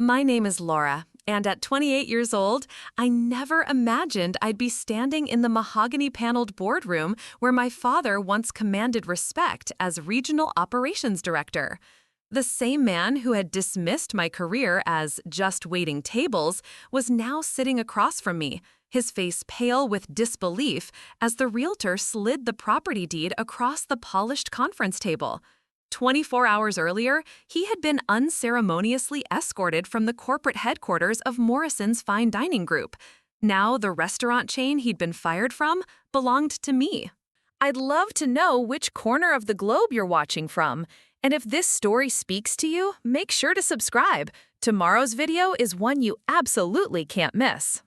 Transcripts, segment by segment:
My name is Laura, and at 28 years old, I never imagined I'd be standing in the mahogany-paneled boardroom where my father once commanded respect as Regional Operations Director. The same man who had dismissed my career as just waiting tables was now sitting across from me, his face pale with disbelief as the realtor slid the property deed across the polished conference table. 24 hours earlier, he had been unceremoniously escorted from the corporate headquarters of Morrison's Fine Dining Group. Now, the restaurant chain he'd been fired from belonged to me. I'd love to know which corner of the globe you're watching from. And if this story speaks to you, make sure to subscribe. Tomorrow's video is one you absolutely can't miss.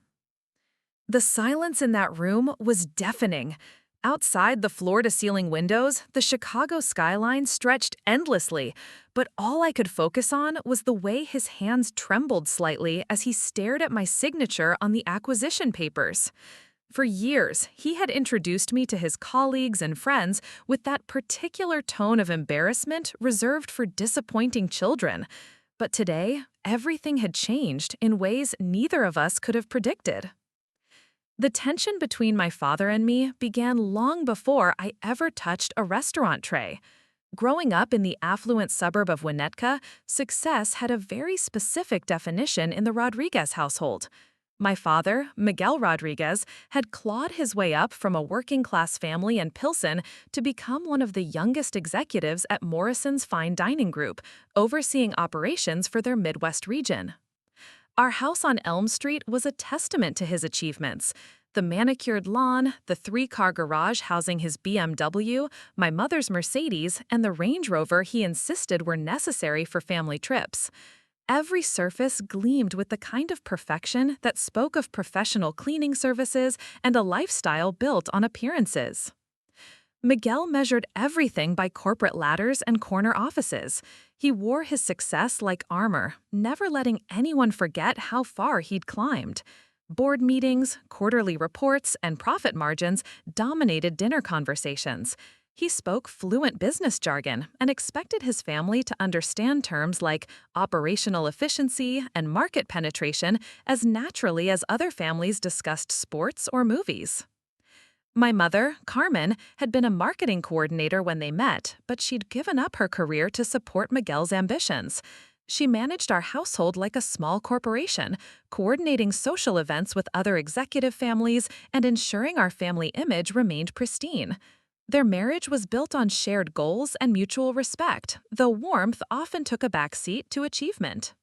The silence in that room was deafening. Outside the floor-to-ceiling windows, the Chicago skyline stretched endlessly, but all I could focus on was the way his hands trembled slightly as he stared at my signature on the acquisition papers. For years, he had introduced me to his colleagues and friends with that particular tone of embarrassment reserved for disappointing children. But today, everything had changed in ways neither of us could have predicted. The tension between my father and me began long before I ever touched a restaurant tray. Growing up in the affluent suburb of Winnetka, success had a very specific definition in the Rodriguez household. My father, Miguel Rodriguez, had clawed his way up from a working-class family in Pilsen to become one of the youngest executives at Morrison's Fine Dining Group, overseeing operations for their Midwest region. Our house on Elm Street was a testament to his achievements. The manicured lawn, the three-car garage housing his BMW, my mother's Mercedes, and the Range Rover he insisted were necessary for family trips. Every surface gleamed with the kind of perfection that spoke of professional cleaning services and a lifestyle built on appearances. Miguel measured everything by corporate ladders and corner offices. He wore his success like armor, never letting anyone forget how far he'd climbed. Board meetings, quarterly reports, and profit margins dominated dinner conversations. He spoke fluent business jargon and expected his family to understand terms like operational efficiency and market penetration as naturally as other families discussed sports or movies. My mother, Carmen, had been a marketing coordinator when they met, but she'd given up her career to support Miguel's ambitions. She managed our household like a small corporation, coordinating social events with other executive families and ensuring our family image remained pristine. Their marriage was built on shared goals and mutual respect, though warmth often took a backseat to achievement.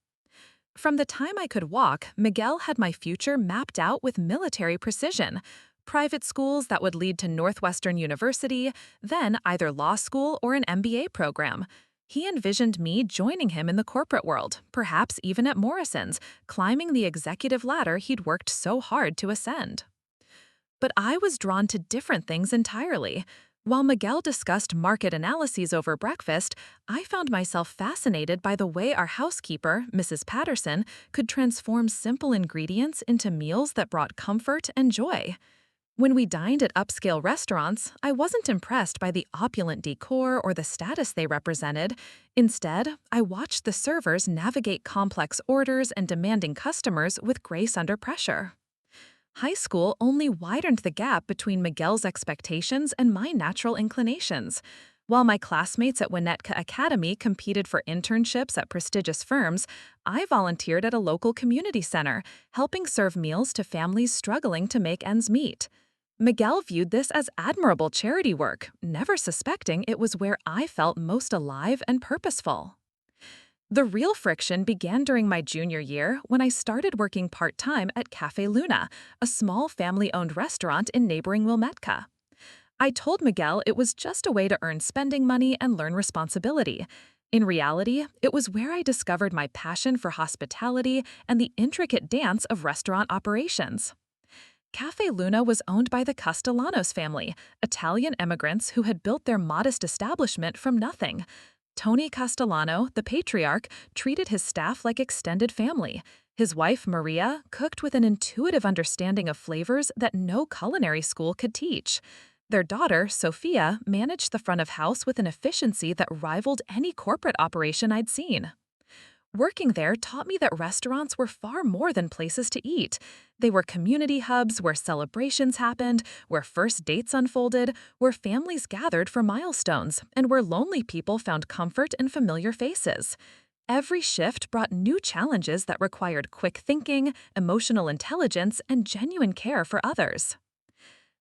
From the time I could walk, Miguel had my future mapped out with military precision. Private schools that would lead to Northwestern University, then either law school or an MBA program. He envisioned me joining him in the corporate world, perhaps even at Morrison's, climbing the executive ladder he'd worked so hard to ascend. But I was drawn to different things entirely. While Miguel discussed market analyses over breakfast, I found myself fascinated by the way our housekeeper, Mrs. Patterson, could transform simple ingredients into meals that brought comfort and joy. When we dined at upscale restaurants, I wasn't impressed by the opulent decor or the status they represented. Instead, I watched the servers navigate complex orders and demanding customers with grace under pressure. High school only widened the gap between Miguel's expectations and my natural inclinations. While my classmates at Winnetka Academy competed for internships at prestigious firms, I volunteered at a local community center, helping serve meals to families struggling to make ends meet. Miguel viewed this as admirable charity work, never suspecting it was where I felt most alive and purposeful. The real friction began during my junior year when I started working part-time at Cafe Luna, a small family-owned restaurant in neighboring Wilmetka. I told Miguel it was just a way to earn spending money and learn responsibility. In reality, it was where I discovered my passion for hospitality and the intricate dance of restaurant operations. Cafe Luna was owned by the Castellanos family, Italian immigrants who had built their modest establishment from nothing. Tony Castellano, the patriarch, treated his staff like extended family. His wife, Maria, cooked with an intuitive understanding of flavors that no culinary school could teach. Their daughter, Sophia, managed the front of house with an efficiency that rivaled any corporate operation I'd seen. Working there taught me that restaurants were far more than places to eat. They were community hubs where celebrations happened, where first dates unfolded, where families gathered for milestones, and where lonely people found comfort in familiar faces. Every shift brought new challenges that required quick thinking, emotional intelligence, and genuine care for others.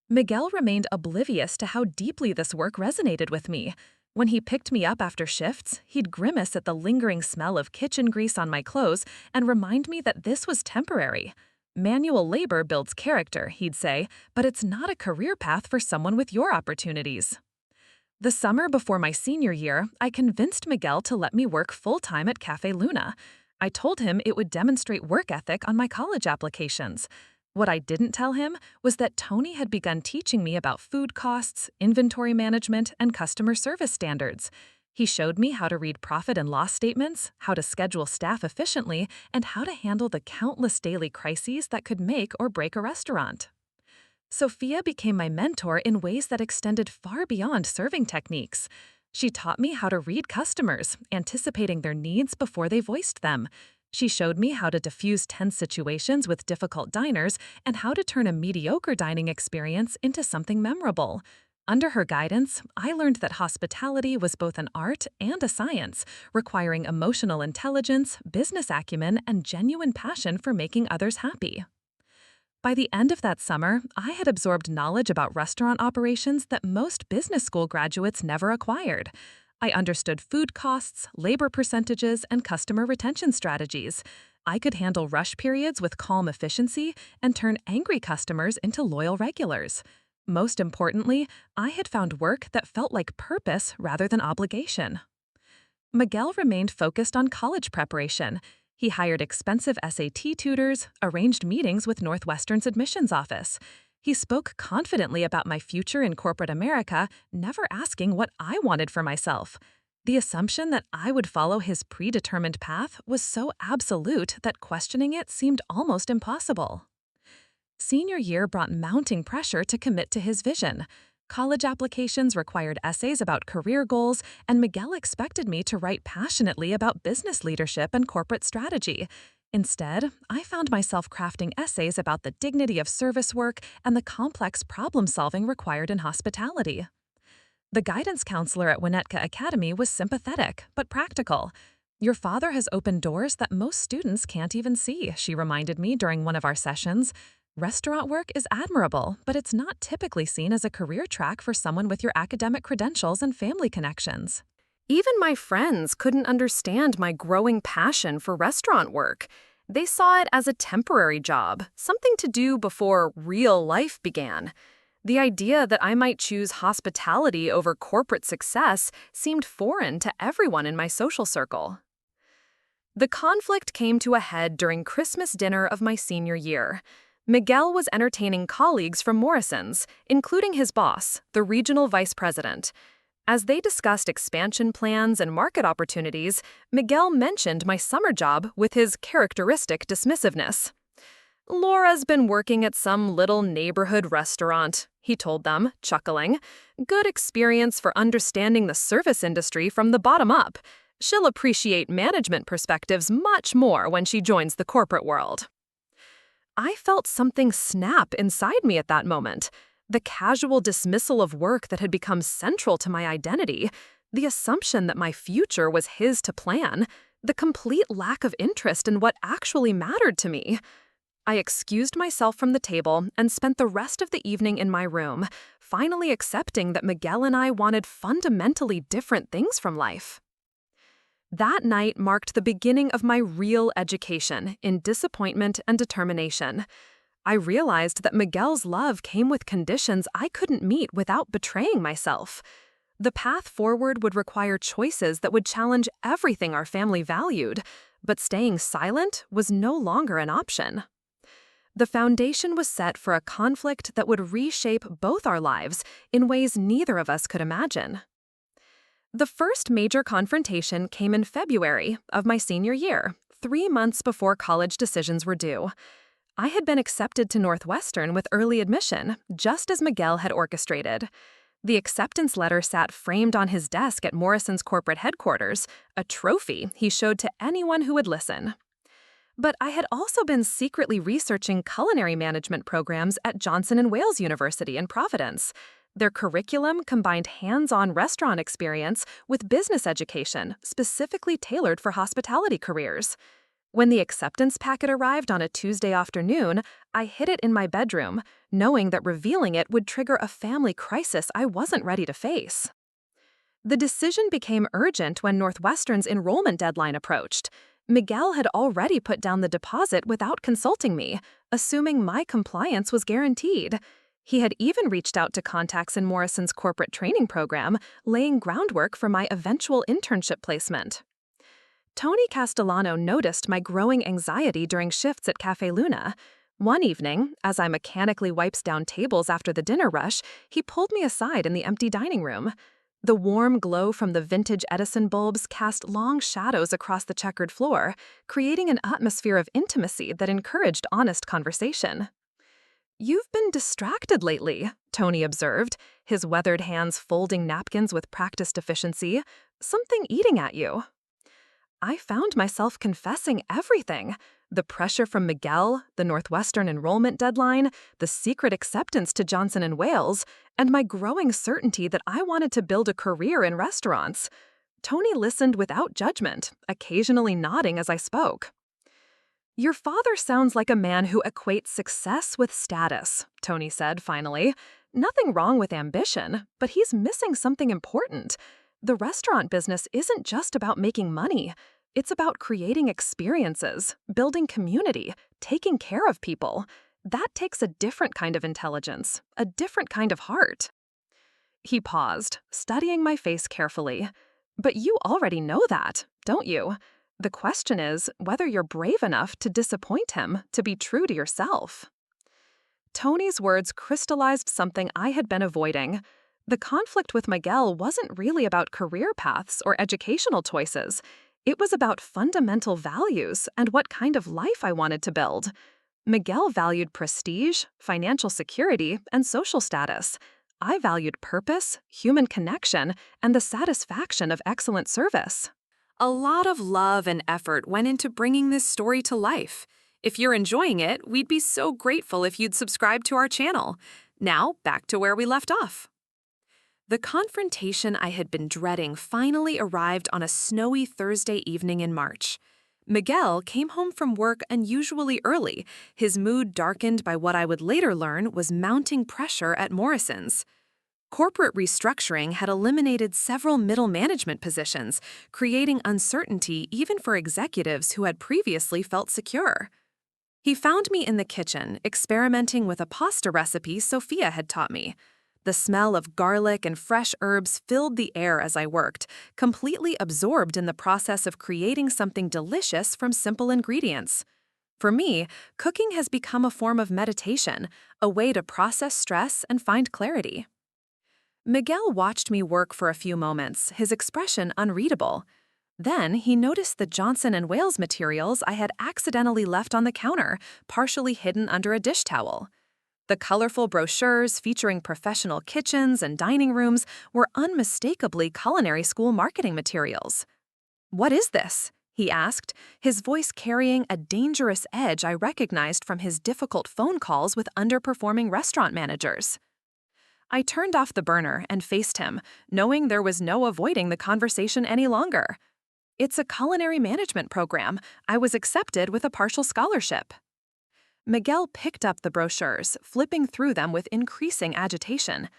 Miguel remained oblivious to how deeply this work resonated with me. When he picked me up after shifts, he'd grimace at the lingering smell of kitchen grease on my clothes and remind me that this was temporary. Manual labor builds character, he'd say, but it's not a career path for someone with your opportunities. The summer before my senior year, I convinced Miguel to let me work full-time at Cafe Luna. I told him it would demonstrate work ethic on my college applications. What I didn't tell him was that Tony had begun teaching me about food costs, inventory management, and customer service standards. He showed me how to read profit and loss statements, how to schedule staff efficiently, and how to handle the countless daily crises that could make or break a restaurant. Sophia became my mentor in ways that extended far beyond serving techniques. She taught me how to read customers, anticipating their needs before they voiced them. She showed me how to diffuse tense situations with difficult diners and how to turn a mediocre dining experience into something memorable. Under her guidance, I learned that hospitality was both an art and a science, requiring emotional intelligence, business acumen, and genuine passion for making others happy. By the end of that summer, I had absorbed knowledge about restaurant operations that most business school graduates never acquired. I understood food costs, labor percentages, and customer retention strategies. I could handle rush periods with calm efficiency and turn angry customers into loyal regulars. Most importantly, I had found work that felt like purpose rather than obligation. Miguel remained focused on college preparation. He hired expensive SAT tutors, arranged meetings with Northwestern's admissions office. He spoke confidently about my future in corporate America, never asking what I wanted for myself. The assumption that I would follow his predetermined path was so absolute that questioning it seemed almost impossible. Senior year brought mounting pressure to commit to his vision. College applications required essays about career goals, and Miguel expected me to write passionately about business leadership and corporate strategy. Instead, I found myself crafting essays about the dignity of service work and the complex problem-solving required in hospitality. The guidance counselor at Winnetka Academy was sympathetic, but practical. "Your father has opened doors that most students can't even see," she reminded me during one of our sessions. "Restaurant work is admirable, but it's not typically seen as a career track for someone with your academic credentials and family connections." Even my friends couldn't understand my growing passion for restaurant work. They saw it as a temporary job, something to do before real life began. The idea that I might choose hospitality over corporate success seemed foreign to everyone in my social circle. The conflict came to a head during Christmas dinner of my senior year. Miguel was entertaining colleagues from Morrison's, including his boss, the regional vice president. As they discussed expansion plans and market opportunities, Miguel mentioned my summer job with his characteristic dismissiveness. "Laura's been working at some little neighborhood restaurant," he told them, chuckling. "Good experience for understanding the service industry from the bottom up. She'll appreciate management perspectives much more when she joins the corporate world." I felt something snap inside me at that moment. The casual dismissal of work that had become central to my identity, the assumption that my future was his to plan, the complete lack of interest in what actually mattered to me. I excused myself from the table and spent the rest of the evening in my room, finally accepting that Miguel and I wanted fundamentally different things from life. That night marked the beginning of my real education in disappointment and determination. I realized that Miguel's love came with conditions I couldn't meet without betraying myself. The path forward would require choices that would challenge everything our family valued, but staying silent was no longer an option. The foundation was set for a conflict that would reshape both our lives in ways neither of us could imagine. The first major confrontation came in February of my senior year, 3 months before college decisions were due. I had been accepted to Northwestern with early admission, just as Miguel had orchestrated. The acceptance letter sat framed on his desk at Morrison's corporate headquarters, a trophy he showed to anyone who would listen. But I had also been secretly researching culinary management programs at Johnson & Wales University in Providence. Their curriculum combined hands-on restaurant experience with business education specifically tailored for hospitality careers. When the acceptance packet arrived on a Tuesday afternoon, I hid it in my bedroom, knowing that revealing it would trigger a family crisis I wasn't ready to face. The decision became urgent when Northwestern's enrollment deadline approached. Miguel had already put down the deposit without consulting me, assuming my compliance was guaranteed. He had even reached out to contacts in Morrison's corporate training program, laying groundwork for my eventual internship placement. Tony Castellano noticed my growing anxiety during shifts at Cafe Luna. One evening, as I mechanically wiped down tables after the dinner rush, he pulled me aside in the empty dining room. The warm glow from the vintage Edison bulbs cast long shadows across the checkered floor, creating an atmosphere of intimacy that encouraged honest conversation. "You've been distracted lately," Tony observed, his weathered hands folding napkins with practiced efficiency. "Something eating at you." I found myself confessing everything. The pressure from Miguel, the Northwestern enrollment deadline, the secret acceptance to Johnson & Wales, and my growing certainty that I wanted to build a career in restaurants. Tony listened without judgment, occasionally nodding as I spoke. "Your father sounds like a man who equates success with status," Tony said finally. "Nothing wrong with ambition, but he's missing something important. The restaurant business isn't just about making money. It's about creating experiences, building community, taking care of people. That takes a different kind of intelligence, a different kind of heart." He paused, studying my face carefully. "But you already know that, don't you? The question is whether you're brave enough to disappoint him, to be true to yourself." Tony's words crystallized something I had been avoiding. The conflict with Miguel wasn't really about career paths or educational choices. It was about fundamental values and what kind of life I wanted to build. Miguel valued prestige, financial security, and social status. I valued purpose, human connection, and the satisfaction of excellent service. A lot of love and effort went into bringing this story to life. If you're enjoying it, we'd be so grateful if you'd subscribe to our channel. Now, back to where we left off. The confrontation I had been dreading finally arrived on a snowy Thursday evening in March. Miguel came home from work unusually early, his mood darkened by what I would later learn was mounting pressure at Morrison's. Corporate restructuring had eliminated several middle management positions, creating uncertainty even for executives who had previously felt secure. He found me in the kitchen, experimenting with a pasta recipe Sophia had taught me. The smell of garlic and fresh herbs filled the air as I worked, completely absorbed in the process of creating something delicious from simple ingredients. For me, cooking has become a form of meditation, a way to process stress and find clarity. Miguel watched me work for a few moments, his expression unreadable. Then he noticed the Johnson & Wales materials I had accidentally left on the counter, partially hidden under a dish towel. The colorful brochures featuring professional kitchens and dining rooms were unmistakably culinary school marketing materials. "What is this?" he asked, his voice carrying a dangerous edge I recognized from his difficult phone calls with underperforming restaurant managers. I turned off the burner and faced him, knowing there was no avoiding the conversation any longer. "It's a culinary management program. I was accepted with a partial scholarship." Miguel picked up the brochures, flipping through them with increasing agitation.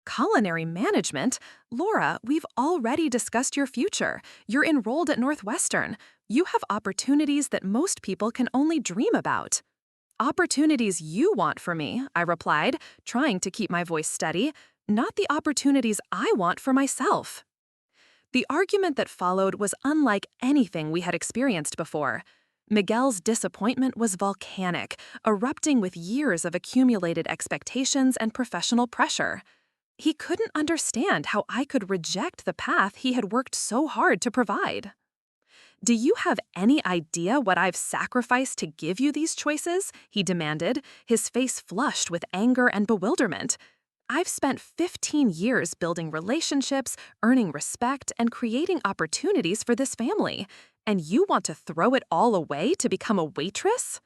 "Culinary management? Laura, we've already discussed your future. You're enrolled at Northwestern. You have opportunities that most people can only dream about." "Opportunities you want for me," I replied, trying to keep my voice steady, "not the opportunities I want for myself." The argument that followed was unlike anything we had experienced before. Miguel's disappointment was volcanic, erupting with years of accumulated expectations and professional pressure. He couldn't understand how I could reject the path he had worked so hard to provide. "Do you have any idea what I've sacrificed to give you these choices?" he demanded, his face flushed with anger and bewilderment. I've spent 15 years building relationships, earning respect, and creating opportunities for this family. And you want to throw it all away to become a waitress?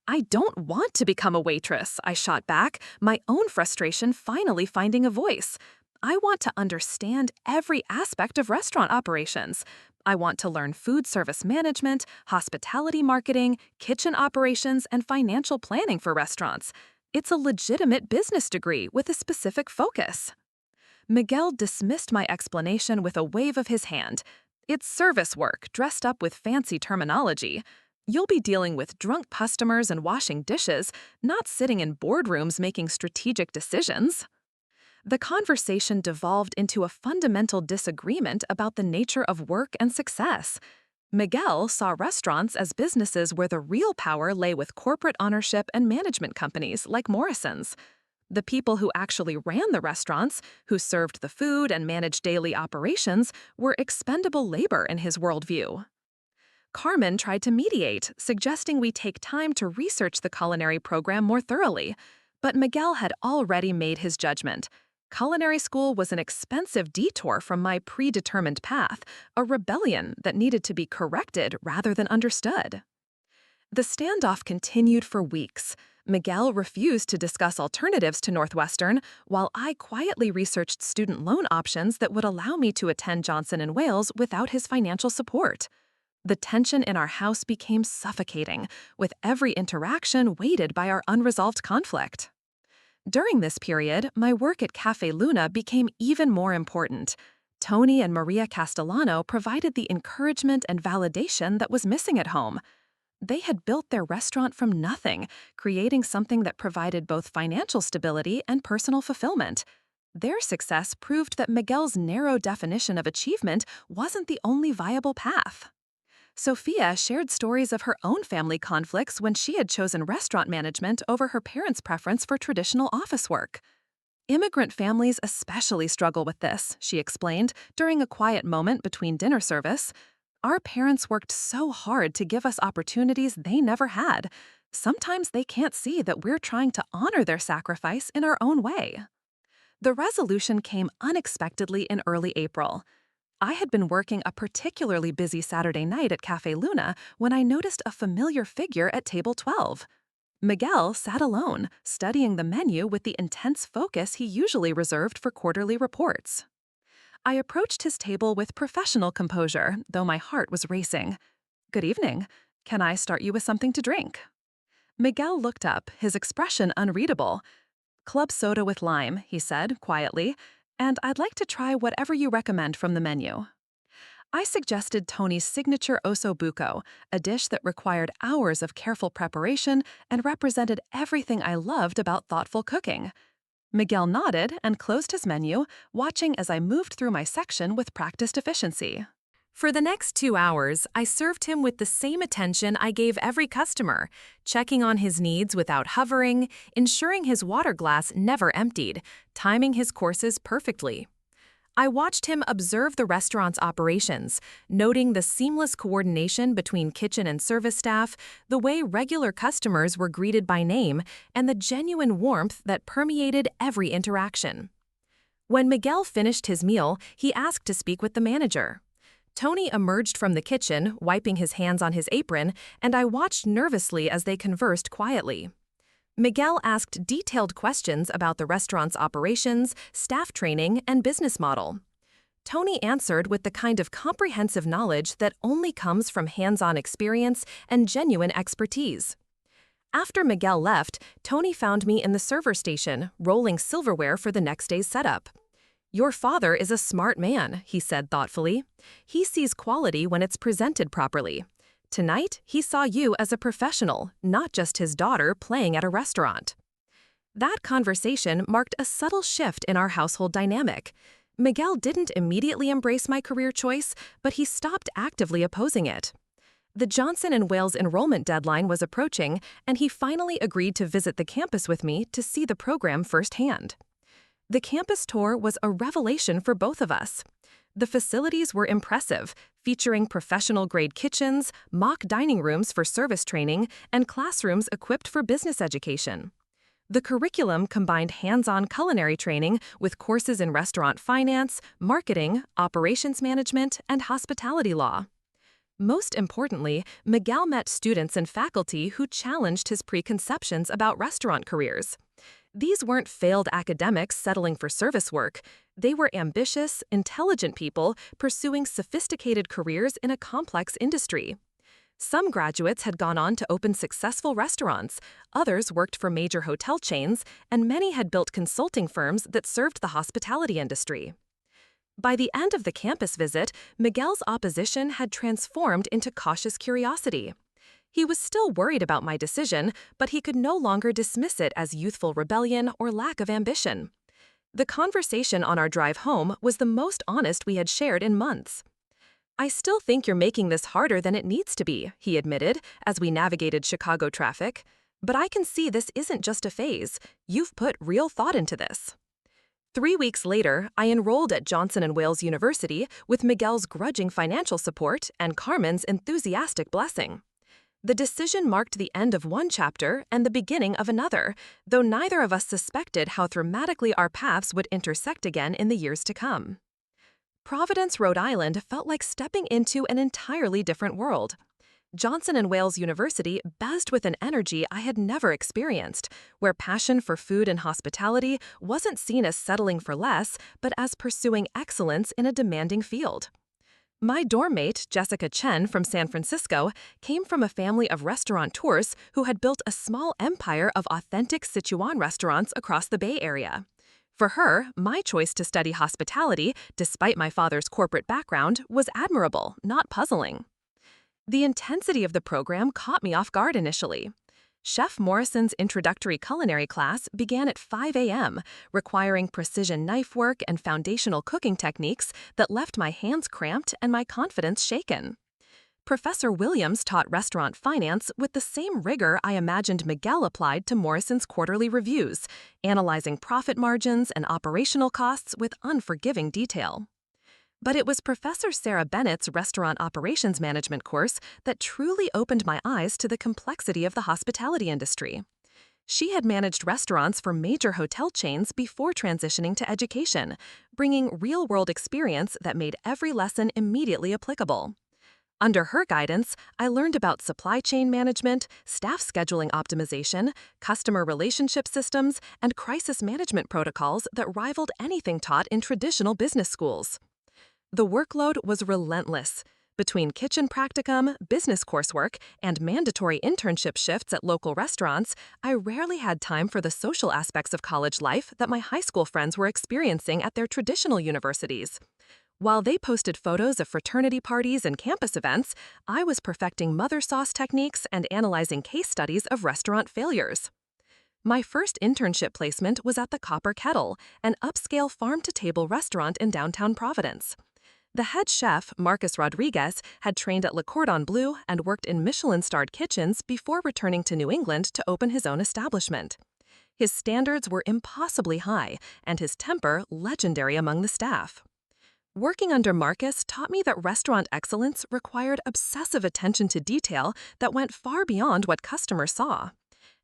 I don't want to become a waitress, I shot back, my own frustration finally finding a voice. I want to understand every aspect of restaurant operations. I want to learn food service management, hospitality marketing, kitchen operations, and financial planning for restaurants. It's a legitimate business degree with a specific focus. Miguel dismissed my explanation with a wave of his hand. It's service work dressed up with fancy terminology. You'll be dealing with drunk customers and washing dishes, not sitting in boardrooms making strategic decisions. The conversation devolved into a fundamental disagreement about the nature of work and success. Miguel saw restaurants as businesses where the real power lay with corporate ownership and management companies like Morrison's. The people who actually ran the restaurants, who served the food and managed daily operations, were expendable labor in his worldview. Carmen tried to mediate, suggesting we take time to research the culinary program more thoroughly. But Miguel had already made his judgment. Culinary school was an expensive detour from my predetermined path, a rebellion that needed to be corrected rather than understood. The standoff continued for weeks. Miguel refused to discuss alternatives to Northwestern, while I quietly researched student loan options that would allow me to attend Johnson & Wales without his financial support. The tension in our house became suffocating, with every interaction weighted by our unresolved conflict. During this period, my work at Cafe Luna became even more important. Tony and Maria Castellano provided the encouragement and validation that was missing at home. They had built their restaurant from nothing, creating something that provided both financial stability and personal fulfillment. Their success proved that Miguel's narrow definition of achievement wasn't the only viable path. Sophia shared stories of her own family conflicts when she had chosen restaurant management over her parents' preference for traditional office work. Immigrant families especially struggle with this, she explained, during a quiet moment between dinner service. Our parents worked so hard to give us opportunities they never had. Sometimes they can't see that we're trying to honor their sacrifice in our own way. The resolution came unexpectedly in early April. I had been working a particularly busy Saturday night at Cafe Luna when I noticed a familiar figure at table 12. Miguel sat alone, studying the menu with the intense focus he usually reserved for quarterly reports. I approached his table with professional composure, though my heart was racing. "Good evening. Can I start you with something to drink?" Miguel looked up, his expression unreadable. "Club soda with lime," he said, quietly, "and I'd like to try whatever you recommend from the menu." I suggested Tony's signature osso buco, a dish that required hours of careful preparation and represented everything I loved about thoughtful cooking. Miguel nodded and closed his menu, watching as I moved through my section with practiced efficiency. For the next 2 hours, I served him with the same attention I gave every customer, checking on his needs without hovering, ensuring his water glass never emptied, timing his courses perfectly. I watched him observe the restaurant's operations, noting the seamless coordination between kitchen and service staff, the way regular customers were greeted by name, and the genuine warmth that permeated every interaction. When Miguel finished his meal, he asked to speak with the manager. Tony emerged from the kitchen, wiping his hands on his apron, and I watched nervously as they conversed quietly. Miguel asked detailed questions about the restaurant's operations, staff training, and business model. Tony answered with the kind of comprehensive knowledge that only comes from hands-on experience and genuine expertise. After Miguel left, Tony found me in the server station, rolling silverware for the next day's setup. "Your father is a smart man," he said thoughtfully. "He sees quality when it's presented properly. Tonight, he saw you as a professional, not just his daughter playing at a restaurant." That conversation marked a subtle shift in our household dynamic. Miguel didn't immediately embrace my career choice, but he stopped actively opposing it. The Johnson & Wales enrollment deadline was approaching, and he finally agreed to visit the campus with me to see the program firsthand. The campus tour was a revelation for both of us. The facilities were impressive, featuring professional-grade kitchens, mock dining rooms for service training, and classrooms equipped for business education. The curriculum combined hands-on culinary training with courses in restaurant finance, marketing, operations management, and hospitality law. Most importantly, Miguel met students and faculty who challenged his preconceptions about restaurant careers. These weren't failed academics settling for service work. They were ambitious, intelligent people pursuing sophisticated careers in a complex industry. Some graduates had gone on to open successful restaurants, others worked for major hotel chains, and many had built consulting firms that served the hospitality industry. By the end of the campus visit, Miguel's opposition had transformed into cautious curiosity. He was still worried about my decision, but he could no longer dismiss it as youthful rebellion or lack of ambition. The conversation on our drive home was the most honest we had shared in months. "I still think you're making this harder than it needs to be," he admitted, as we navigated Chicago traffic. "But I can see this isn't just a phase. You've put real thought into this." 3 weeks later, I enrolled at Johnson & Wales University with Miguel's grudging financial support and Carmen's enthusiastic blessing. The decision marked the end of one chapter and the beginning of another, though neither of us suspected how dramatically our paths would intersect again in the years to come. Providence, Rhode Island felt like stepping into an entirely different world. Johnson & Wales University buzzed with an energy I had never experienced, where passion for food and hospitality wasn't seen as settling for less, but as pursuing excellence in a demanding field. My dorm mate, Jessica Chen from San Francisco, came from a family of restaurateurs who had built a small empire of authentic Sichuan restaurants across the Bay Area. For her, my choice to study hospitality, despite my father's corporate background, was admirable, not puzzling. The intensity of the program caught me off guard initially. Chef Morrison's introductory culinary class began at 5 a.m., requiring precision knife work and foundational cooking techniques that left my hands cramped and my confidence shaken. Professor Williams taught restaurant finance with the same rigor I imagined Miguel applied to Morrison's quarterly reviews, analyzing profit margins and operational costs with unforgiving detail. But it was Professor Sarah Bennett's restaurant operations management course that truly opened my eyes to the complexity of the hospitality industry. She had managed restaurants for major hotel chains before transitioning to education, bringing real-world experience that made every lesson immediately applicable. Under her guidance, I learned about supply chain management, staff scheduling optimization, customer relationship systems, and crisis management protocols that rivaled anything taught in traditional business schools. The workload was relentless. Between kitchen practicum, business coursework, and mandatory internship shifts at local restaurants, I rarely had time for the social aspects of college life that my high school friends were experiencing at their traditional universities. While they posted photos of fraternity parties and campus events, I was perfecting mother sauce techniques and analyzing case studies of restaurant failures. My first internship placement was at the Copper Kettle, an upscale farm-to-table restaurant in downtown Providence. The head chef, Marcus Rodriguez, had trained at Le Cordon Bleu and worked in Michelin-starred kitchens before returning to New England to open his own establishment. His standards were impossibly high, and his temper legendary among the staff. Working under Marcus taught me that restaurant excellence required obsessive attention to detail that went far beyond what customers saw.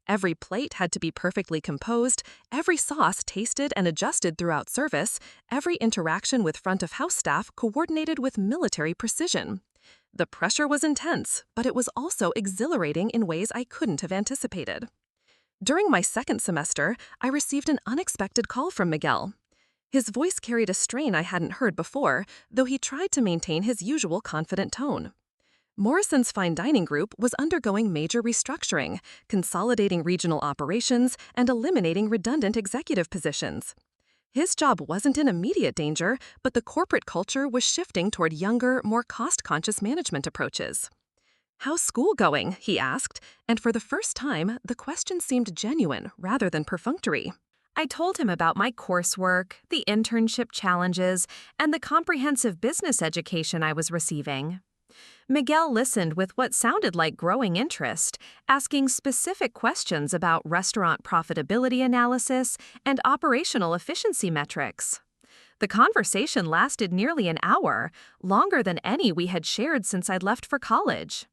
Every plate had to be perfectly composed, every sauce tasted and adjusted throughout service, every interaction with front-of-house staff coordinated with military precision. The pressure was intense, but it was also exhilarating in ways I couldn't have anticipated. During my second semester, I received an unexpected call from Miguel. His voice carried a strain I hadn't heard before, though he tried to maintain his usual confident tone. Morrison's fine dining group was undergoing major restructuring, consolidating regional operations and eliminating redundant executive positions. His job wasn't in immediate danger, but the corporate culture was shifting toward younger, more cost-conscious management approaches. "How's school going?" he asked, and for the first time, the question seemed genuine rather than perfunctory. I told him about my coursework, the internship challenges, and the comprehensive business education I was receiving. Miguel listened with what sounded like growing interest, asking specific questions about restaurant profitability analysis and operational efficiency metrics. The conversation lasted nearly an hour, longer than any we had shared since I'd left for college.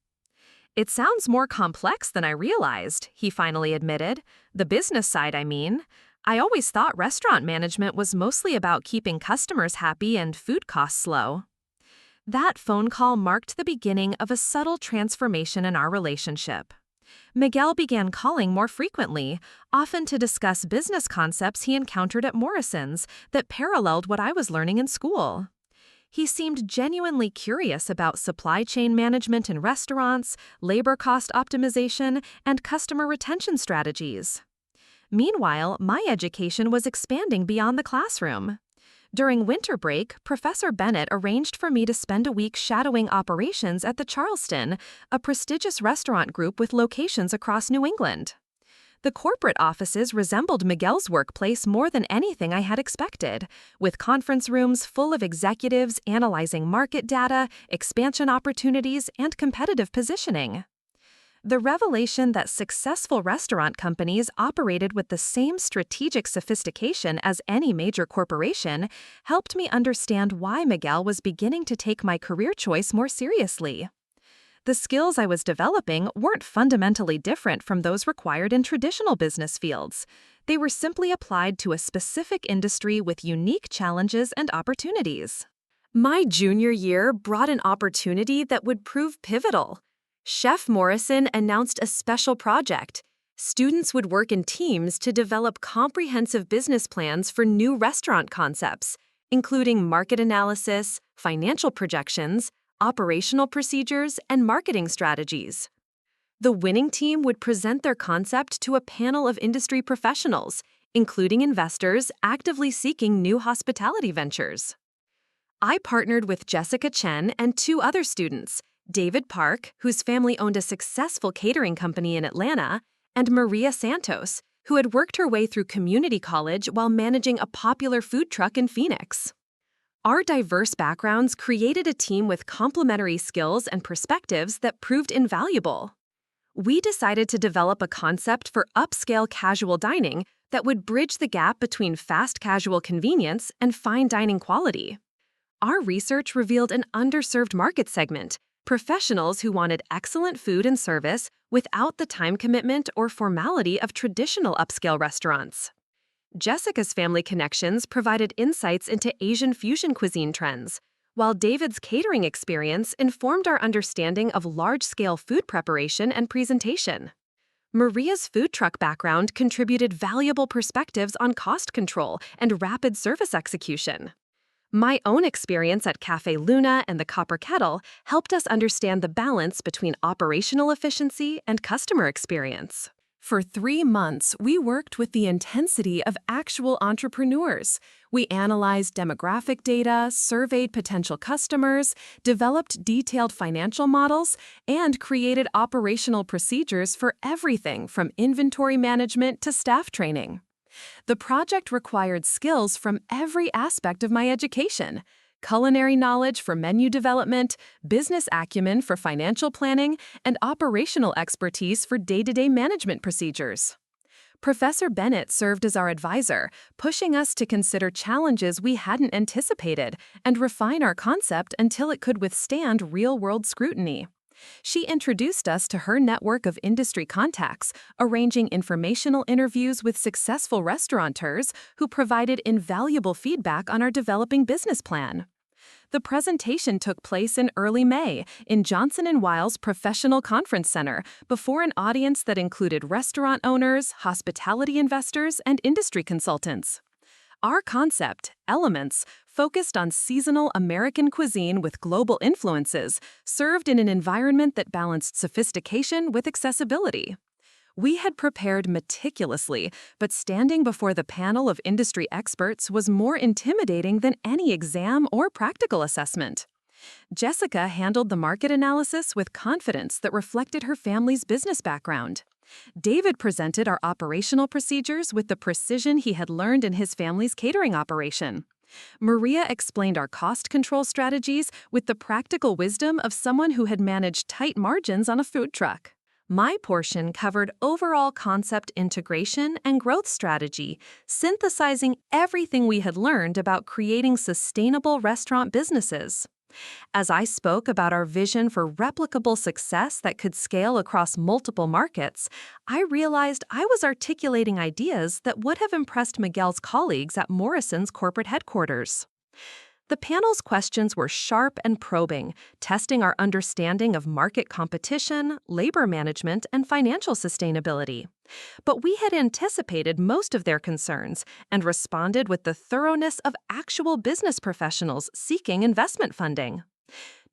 It sounds more complex than I realized, he finally admitted. The business side, I mean. I always thought restaurant management was mostly about keeping customers happy and food costs low. That phone call marked the beginning of a subtle transformation in our relationship. Miguel began calling more frequently, often to discuss business concepts he encountered at Morrison's that paralleled what I was learning in school. He seemed genuinely curious about supply chain management in restaurants, labor cost optimization, and customer retention strategies. Meanwhile, my education was expanding beyond the classroom. During winter break, Professor Bennett arranged for me to spend a week shadowing operations at the Charleston, a prestigious restaurant group with locations across New England. The corporate offices resembled Miguel's workplace more than anything I had expected, with conference rooms full of executives analyzing market data, expansion opportunities, and competitive positioning. The revelation that successful restaurant companies operated with the same strategic sophistication as any major corporation helped me understand why Miguel was beginning to take my career choice more seriously. The skills I was developing weren't fundamentally different from those required in traditional business fields. They were simply applied to a specific industry with unique challenges and opportunities. My junior year brought an opportunity that would prove pivotal. Chef Morrison announced a special project. Students would work in teams to develop comprehensive business plans for new restaurant concepts, including market analysis, financial projections, operational procedures, and marketing strategies. The winning team would present their concept to a panel of industry professionals, including investors actively seeking new hospitality ventures. I partnered with Jessica Chen and two other students, David Park, whose family owned a successful catering company in Atlanta, and Maria Santos, who had worked her way through community college while managing a popular food truck in Phoenix. Our diverse backgrounds created a team with complementary skills and perspectives that proved invaluable. We decided to develop a concept for upscale casual dining that would bridge the gap between fast casual convenience and fine dining quality. Our research revealed an underserved market segment, professionals who wanted excellent food and service without the time commitment or formality of traditional upscale restaurants. Jessica's family connections provided insights into Asian fusion cuisine trends, while David's catering experience informed our understanding of large-scale food preparation and presentation. Maria's food truck background contributed valuable perspectives on cost control and rapid service execution. My own experience at Café Luna and the Copper Kettle helped us understand the balance between operational efficiency and customer experience. For 3 months, we worked with the intensity of actual entrepreneurs. We analyzed demographic data, surveyed potential customers, developed detailed financial models, and created operational procedures for everything from inventory management to staff training. The project required skills from every aspect of my education: culinary knowledge for menu development, business acumen for financial planning, and operational expertise for day-to-day management procedures. Professor Bennett served as our advisor, pushing us to consider challenges we hadn't anticipated and refine our concept until it could withstand real-world scrutiny. She introduced us to her network of industry contacts, arranging informational interviews with successful restaurateurs who provided invaluable feedback on our developing business plan. The presentation took place in early May in Johnson & Weil's Professional Conference Center before an audience that included restaurant owners, hospitality investors, and industry consultants. Our concept, Elements, focused on seasonal American cuisine with global influences, served in an environment that balanced sophistication with accessibility. We had prepared meticulously, but standing before the panel of industry experts was more intimidating than any exam or practical assessment. Jessica handled the market analysis with confidence that reflected her family's business background. David presented our operational procedures with the precision he had learned in his family's catering operation. Maria explained our cost control strategies with the practical wisdom of someone who had managed tight margins on a food truck. My portion covered overall concept integration and growth strategy, synthesizing everything we had learned about creating sustainable restaurant businesses. As I spoke about our vision for replicable success that could scale across multiple markets, I realized I was articulating ideas that would have impressed Miguel's colleagues at Morrison's corporate headquarters. The panel's questions were sharp and probing, testing our understanding of market competition, labor management, and financial sustainability. But we had anticipated most of their concerns and responded with the thoroughness of actual business professionals seeking investment funding.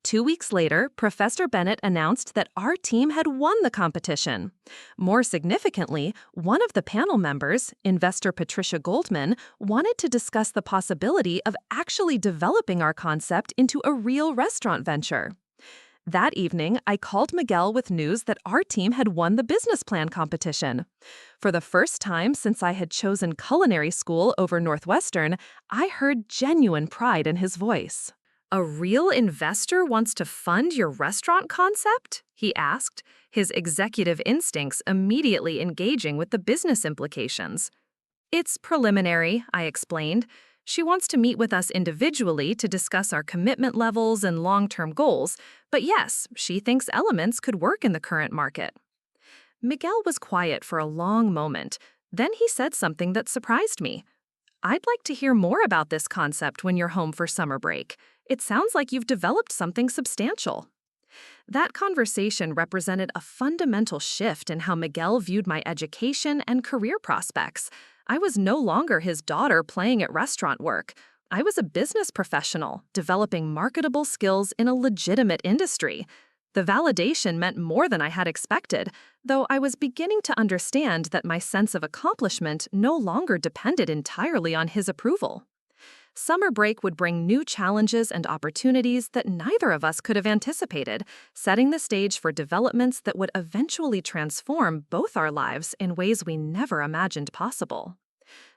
2 weeks later, Professor Bennett announced that our team had won the competition. More significantly, one of the panel members, investor Patricia Goldman, wanted to discuss the possibility of actually developing our concept into a real restaurant venture. That evening, I called Miguel with news that our team had won the business plan competition. For the first time since I had chosen culinary school over Northwestern, I heard genuine pride in his voice. "A real investor wants to fund your restaurant concept?" he asked, his executive instincts immediately engaging with the business implications. "It's preliminary," I explained. "She wants to meet with us individually to discuss our commitment levels and long-term goals, but yes, she thinks elements could work in the current market." Miguel was quiet for a long moment. Then he said something that surprised me. "I'd like to hear more about this concept when you're home for summer break. It sounds like you've developed something substantial." That conversation represented a fundamental shift in how Miguel viewed my education and career prospects. I was no longer his daughter playing at restaurant work. I was a business professional, developing marketable skills in a legitimate industry. The validation meant more than I had expected, though I was beginning to understand that my sense of accomplishment no longer depended entirely on his approval. Summer break would bring new challenges and opportunities that neither of us could have anticipated, setting the stage for developments that would eventually transform both our lives in ways we never imagined possible.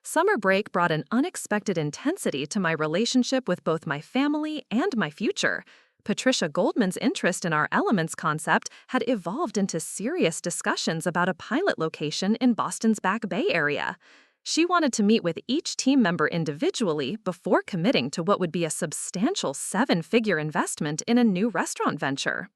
Summer break brought an unexpected intensity to my relationship with both my family and my future. Patricia Goldman's interest in our elements concept had evolved into serious discussions about a pilot location in Boston's Back Bay area. She wanted to meet with each team member individually before committing to what would be a substantial 7-figure investment in a new restaurant venture.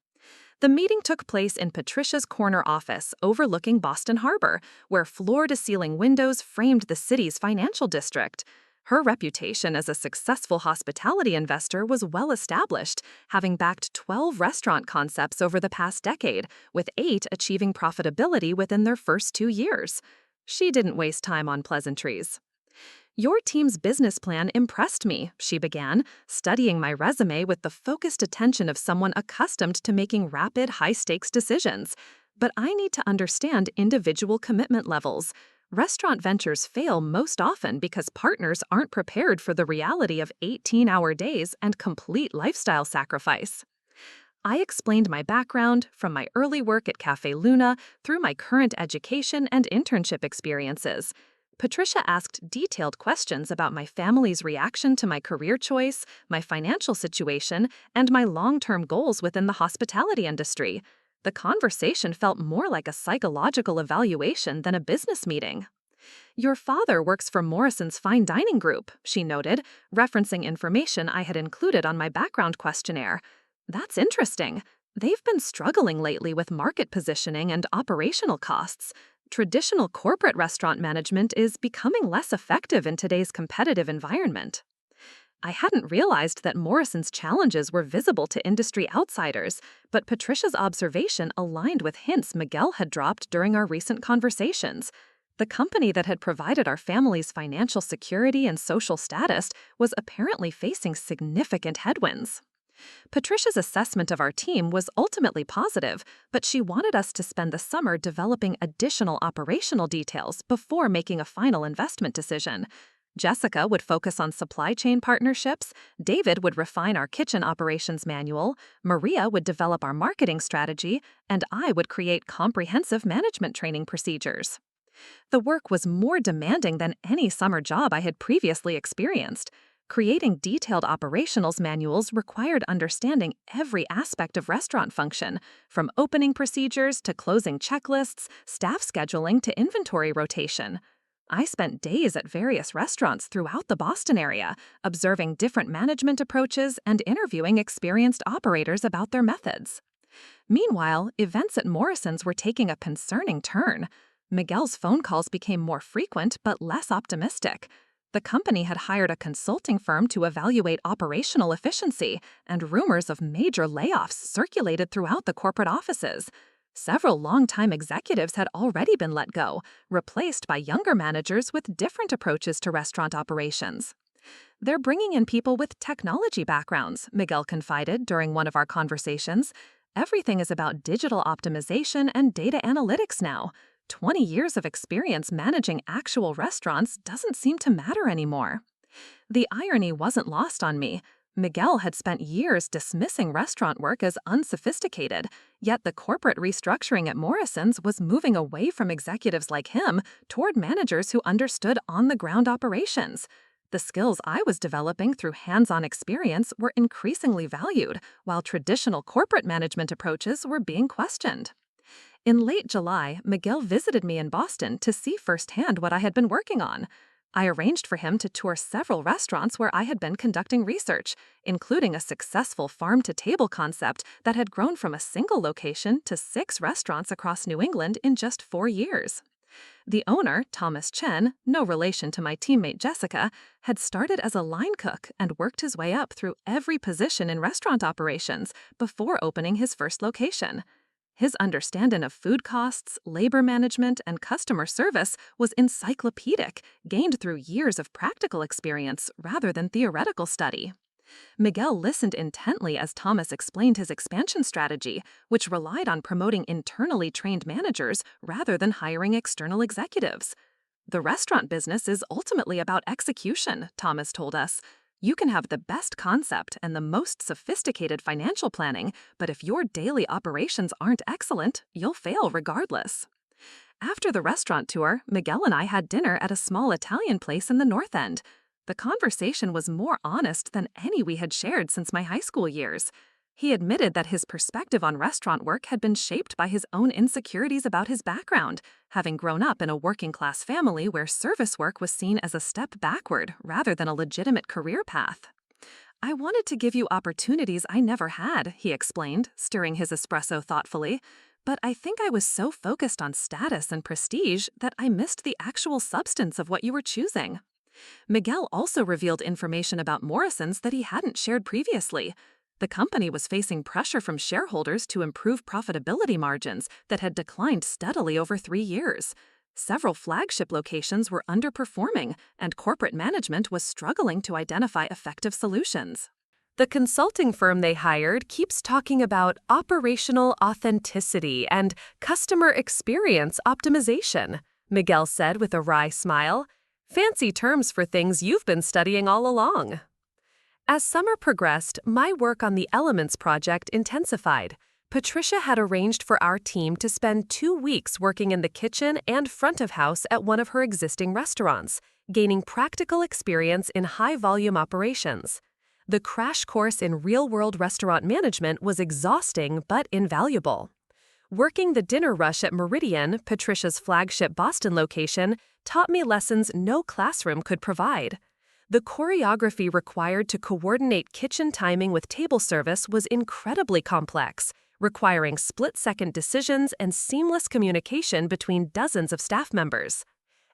The meeting took place in Patricia's corner office overlooking Boston Harbor, where floor-to-ceiling windows framed the city's financial district. Her reputation as a successful hospitality investor was well established, having backed 12 restaurant concepts over the past decade, with 8 achieving profitability within their first 2 years. She didn't waste time on pleasantries. "Your team's business plan impressed me," she began, studying my resume with the focused attention of someone accustomed to making rapid, high-stakes decisions. "But I need to understand individual commitment levels. Restaurant ventures fail most often because partners aren't prepared for the reality of 18-hour days and complete lifestyle sacrifice." I explained my background, from my early work at Café Luna through my current education and internship experiences. Patricia asked detailed questions about my family's reaction to my career choice, my financial situation, and my long-term goals within the hospitality industry. The conversation felt more like a psychological evaluation than a business meeting. "Your father works for Morrison's Fine Dining Group," she noted, referencing information I had included on my background questionnaire. "That's interesting. They've been struggling lately with market positioning and operational costs. Traditional corporate restaurant management is becoming less effective in today's competitive environment." I hadn't realized that Morrison's challenges were visible to industry outsiders, but Patricia's observation aligned with hints Miguel had dropped during our recent conversations. The company that had provided our family's financial security and social status was apparently facing significant headwinds. Patricia's assessment of our team was ultimately positive, but she wanted us to spend the summer developing additional operational details before making a final investment decision. Jessica would focus on supply chain partnerships, David would refine our kitchen operations manual, Maria would develop our marketing strategy, and I would create comprehensive management training procedures. The work was more demanding than any summer job I had previously experienced. Creating detailed operationals manuals required understanding every aspect of restaurant function, from opening procedures to closing checklists, staff scheduling to inventory rotation. I spent days at various restaurants throughout the Boston area, observing different management approaches and interviewing experienced operators about their methods. Meanwhile, events at Morrison's were taking a concerning turn. Miguel's phone calls became more frequent but less optimistic. The company had hired a consulting firm to evaluate operational efficiency, and rumors of major layoffs circulated throughout the corporate offices. Several longtime executives had already been let go, replaced by younger managers with different approaches to restaurant operations. "They're bringing in people with technology backgrounds," Miguel confided during one of our conversations. "Everything is about digital optimization and data analytics now. 20 years of experience managing actual restaurants doesn't seem to matter anymore." The irony wasn't lost on me. Miguel had spent years dismissing restaurant work as unsophisticated, yet the corporate restructuring at Morrison's was moving away from executives like him toward managers who understood on-the-ground operations. The skills I was developing through hands-on experience were increasingly valued, while traditional corporate management approaches were being questioned. In late July, Miguel visited me in Boston to see firsthand what I had been working on. I arranged for him to tour several restaurants where I had been conducting research, including a successful farm-to-table concept that had grown from a single location to 6 restaurants across New England in just 4 years. The owner, Thomas Chen, no relation to my teammate Jessica, had started as a line cook and worked his way up through every position in restaurant operations before opening his first location. His understanding of food costs, labor management, and customer service was encyclopedic, gained through years of practical experience rather than theoretical study. Miguel listened intently as Thomas explained his expansion strategy, which relied on promoting internally trained managers rather than hiring external executives. "The restaurant business is ultimately about execution," Thomas told us. "You can have the best concept and the most sophisticated financial planning, but if your daily operations aren't excellent, you'll fail regardless." After the restaurant tour, Miguel and I had dinner at a small Italian place in the North End. The conversation was more honest than any we had shared since my high school years. He admitted that his perspective on restaurant work had been shaped by his own insecurities about his background, having grown up in a working-class family where service work was seen as a step backward rather than a legitimate career path. "I wanted to give you opportunities I never had," he explained, stirring his espresso thoughtfully. "But I think I was so focused on status and prestige that I missed the actual substance of what you were choosing." Miguel also revealed information about Morrison's that he hadn't shared previously. The company was facing pressure from shareholders to improve profitability margins that had declined steadily over 3 years. Several flagship locations were underperforming, and corporate management was struggling to identify effective solutions. "The consulting firm they hired keeps talking about operational authenticity and customer experience optimization," Miguel said with a wry smile. "Fancy terms for things you've been studying all along." As summer progressed, my work on the Elements project intensified. Patricia had arranged for our team to spend 2 weeks working in the kitchen and front of house at one of her existing restaurants, gaining practical experience in high-volume operations. The crash course in real-world restaurant management was exhausting but invaluable. Working the dinner rush at Meridian, Patricia's flagship Boston location, taught me lessons no classroom could provide. The choreography required to coordinate kitchen timing with table service was incredibly complex, requiring split-second decisions and seamless communication between dozens of staff members.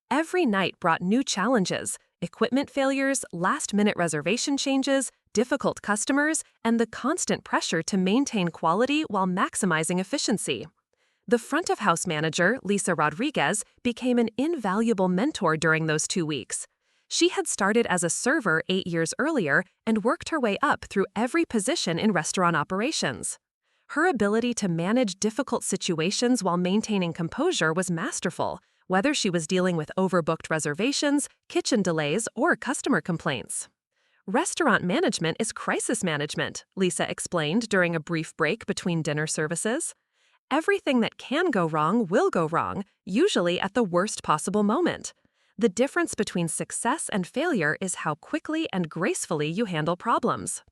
Every night brought new challenges: equipment failures, last-minute reservation changes, difficult customers, and the constant pressure to maintain quality while maximizing efficiency. The front-of-house manager, Lisa Rodriguez, became an invaluable mentor during those 2 weeks. She had started as a server 8 years earlier and worked her way up through every position in restaurant operations. Her ability to manage difficult situations while maintaining composure was masterful, whether she was dealing with overbooked reservations, kitchen delays, or customer complaints. "Restaurant management is crisis management," Lisa explained during a brief break between dinner services. "Everything that can go wrong will go wrong, usually at the worst possible moment. The difference between success and failure is how quickly and gracefully you handle problems."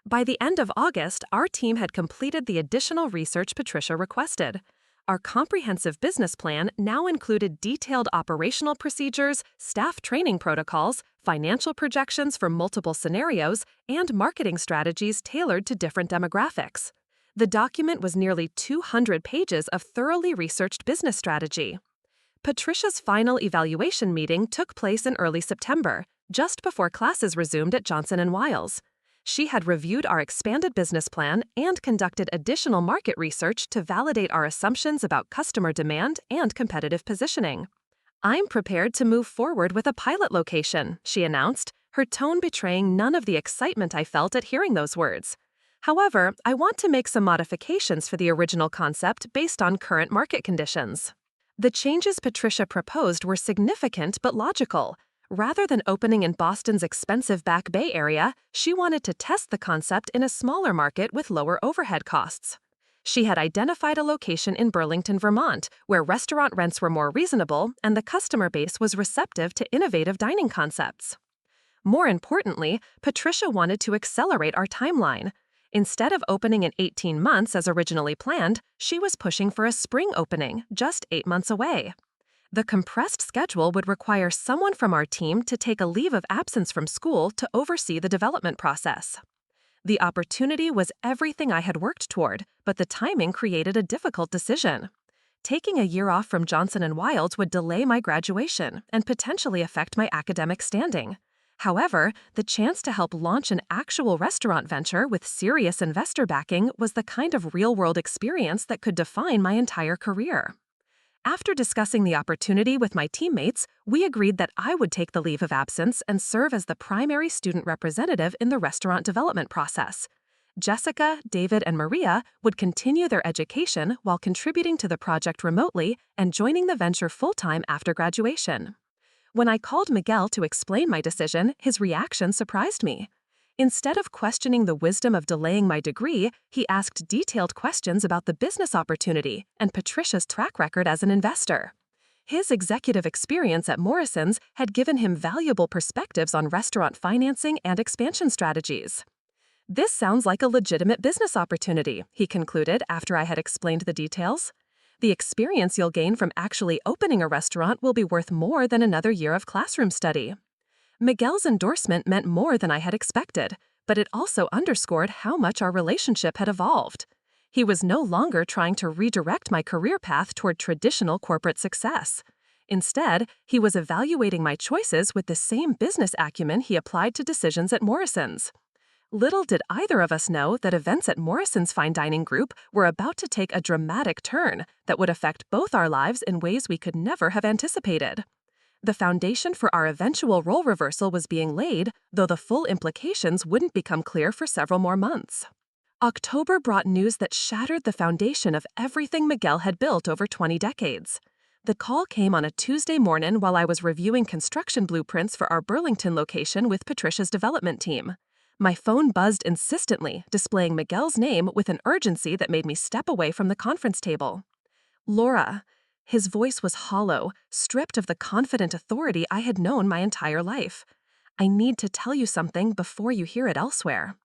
By the end of August, our team had completed the additional research Patricia requested. Our comprehensive business plan now included detailed operational procedures, staff training protocols, financial projections for multiple scenarios, and marketing strategies tailored to different demographics. The document was nearly 200 pages of thoroughly researched business strategy. Patricia's final evaluation meeting took place in early September, just before classes resumed at Johnson & Wiles. She had reviewed our expanded business plan and conducted additional market research to validate our assumptions about customer demand and competitive positioning. "I'm prepared to move forward with a pilot location," she announced, her tone betraying none of the excitement I felt at hearing those words. "However, I want to make some modifications for the original concept based on current market conditions." The changes Patricia proposed were significant but logical. Rather than opening in Boston's expensive Back Bay area, she wanted to test the concept in a smaller market with lower overhead costs. She had identified a location in Burlington, Vermont, where restaurant rents were more reasonable and the customer base was receptive to innovative dining concepts. More importantly, Patricia wanted to accelerate our timeline. Instead of opening in 18 months as originally planned, she was pushing for a spring opening, just 8 months away. The compressed schedule would require someone from our team to take a leave of absence from school to oversee the development process. The opportunity was everything I had worked toward, but the timing created a difficult decision. Taking a year off from Johnson & Wiles would delay my graduation and potentially affect my academic standing. However, the chance to help launch an actual restaurant venture with serious investor backing was the kind of real-world experience that could define my entire career. After discussing the opportunity with my teammates, we agreed that I would take the leave of absence and serve as the primary student representative in the restaurant development process. Jessica, David, and Maria would continue their education while contributing to the project remotely and joining the venture full-time after graduation. When I called Miguel to explain my decision, his reaction surprised me. Instead of questioning the wisdom of delaying my degree, he asked detailed questions about the business opportunity and Patricia's track record as an investor. His executive experience at Morrison's had given him valuable perspectives on restaurant financing and expansion strategies. "This sounds like a legitimate business opportunity," he concluded after I had explained the details. "The experience you'll gain from actually opening a restaurant will be worth more than another year of classroom study." Miguel's endorsement meant more than I had expected, but it also underscored how much our relationship had evolved. He was no longer trying to redirect my career path toward traditional corporate success. Instead, he was evaluating my choices with the same business acumen he applied to decisions at Morrison's. Little did either of us know that events at Morrison's Fine Dining Group were about to take a dramatic turn that would affect both our lives in ways we could never have anticipated. The foundation for our eventual role reversal was being laid, though the full implications wouldn't become clear for several more months. October brought news that shattered the foundation of everything Miguel had built over 20 decades. The call came on a Tuesday morning while I was reviewing construction blueprints for our Burlington location with Patricia's development team. My phone buzzed insistently, displaying Miguel's name with an urgency that made me step away from the conference table. "Laura." His voice was hollow, stripped of the confident authority I had known my entire life. "I need to tell you something before you hear it elsewhere."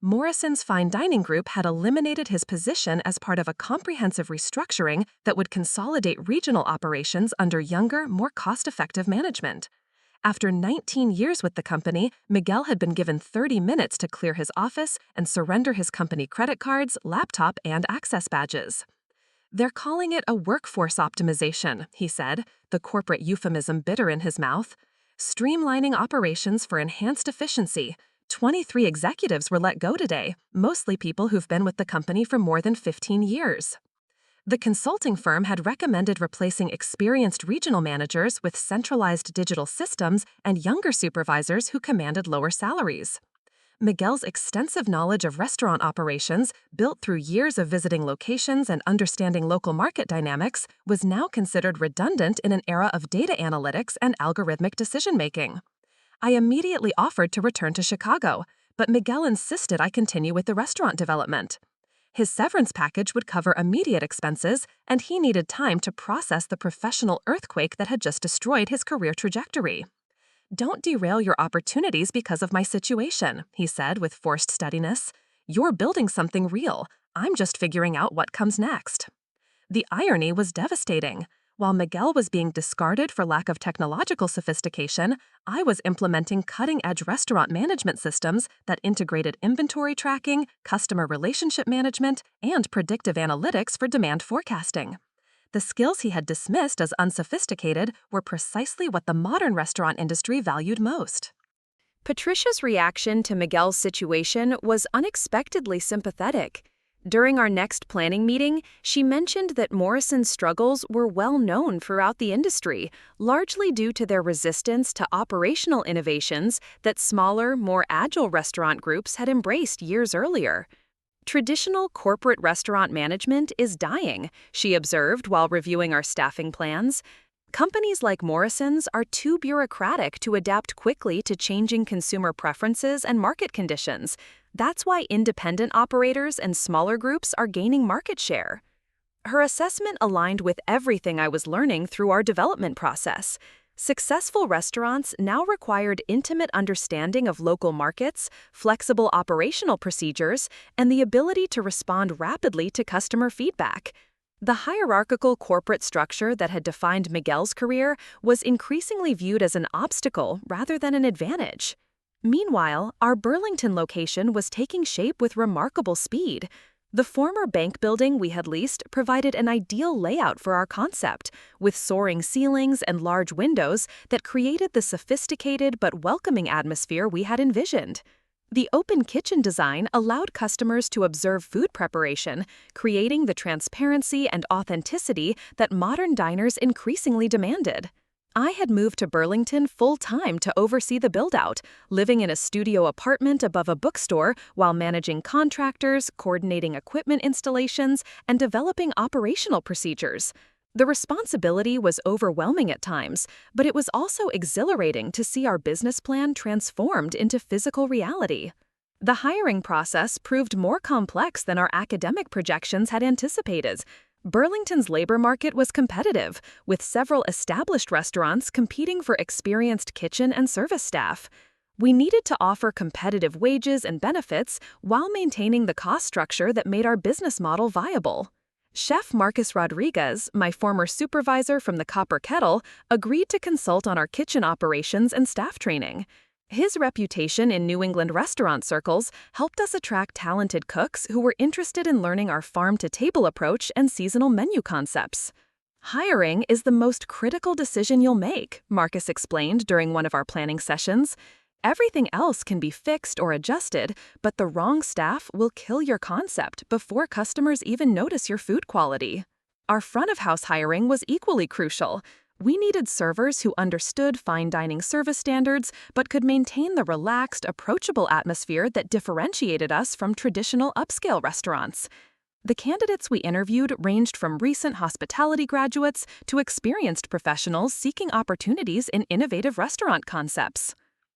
Morrison's Fine Dining Group had eliminated his position as part of a comprehensive restructuring that would consolidate regional operations under younger, more cost-effective management. After 19 years with the company, Miguel had been given 30 minutes to clear his office and surrender his company credit cards, laptop, and access badges. "They're calling it a workforce optimization," he said, the corporate euphemism bitter in his mouth. "Streamlining operations for enhanced efficiency. 23 executives were let go today, mostly people who've been with the company for more than 15 years. The consulting firm had recommended replacing experienced regional managers with centralized digital systems and younger supervisors who commanded lower salaries. Miguel's extensive knowledge of restaurant operations, built through years of visiting locations and understanding local market dynamics, was now considered redundant in an era of data analytics and algorithmic decision-making. I immediately offered to return to Chicago, but Miguel insisted I continue with the restaurant development. His severance package would cover immediate expenses, and he needed time to process the professional earthquake that had just destroyed his career trajectory. "Don't derail your opportunities because of my situation," he said with forced steadiness. "You're building something real. I'm just figuring out what comes next." The irony was devastating. While Miguel was being discarded for lack of technological sophistication, I was implementing cutting-edge restaurant management systems that integrated inventory tracking, customer relationship management, and predictive analytics for demand forecasting. The skills he had dismissed as unsophisticated were precisely what the modern restaurant industry valued most. Patricia's reaction to Miguel's situation was unexpectedly sympathetic. During our next planning meeting, she mentioned that Morrison's struggles were well known throughout the industry, largely due to their resistance to operational innovations that smaller, more agile restaurant groups had embraced years earlier. Traditional corporate restaurant management is dying, she observed while reviewing our staffing plans. Companies like Morrison's are too bureaucratic to adapt quickly to changing consumer preferences and market conditions. That's why independent operators and smaller groups are gaining market share. Her assessment aligned with everything I was learning through our development process. Successful restaurants now required intimate understanding of local markets, flexible operational procedures, and the ability to respond rapidly to customer feedback. The hierarchical corporate structure that had defined Miguel's career was increasingly viewed as an obstacle rather than an advantage. Meanwhile, our Burlington location was taking shape with remarkable speed. The former bank building we had leased provided an ideal layout for our concept, with soaring ceilings and large windows that created the sophisticated but welcoming atmosphere we had envisioned. The open kitchen design allowed customers to observe food preparation, creating the transparency and authenticity that modern diners increasingly demanded. I had moved to Burlington full-time to oversee the build-out, living in a studio apartment above a bookstore while managing contractors, coordinating equipment installations, and developing operational procedures. The responsibility was overwhelming at times, but it was also exhilarating to see our business plan transformed into physical reality. The hiring process proved more complex than our academic projections had anticipated. Burlington's labor market was competitive, with several established restaurants competing for experienced kitchen and service staff. We needed to offer competitive wages and benefits while maintaining the cost structure that made our business model viable. Chef Marcus Rodriguez, my former supervisor from the Copper Kettle, agreed to consult on our kitchen operations and staff training. His reputation in New England restaurant circles helped us attract talented cooks who were interested in learning our farm-to-table approach and seasonal menu concepts. Hiring is the most critical decision you'll make, Marcus explained during one of our planning sessions. Everything else can be fixed or adjusted, but the wrong staff will kill your concept before customers even notice your food quality. Our front-of-house hiring was equally crucial. We needed servers who understood fine dining service standards but could maintain the relaxed, approachable atmosphere that differentiated us from traditional upscale restaurants. The candidates we interviewed ranged from recent hospitality graduates to experienced professionals seeking opportunities in innovative restaurant concepts.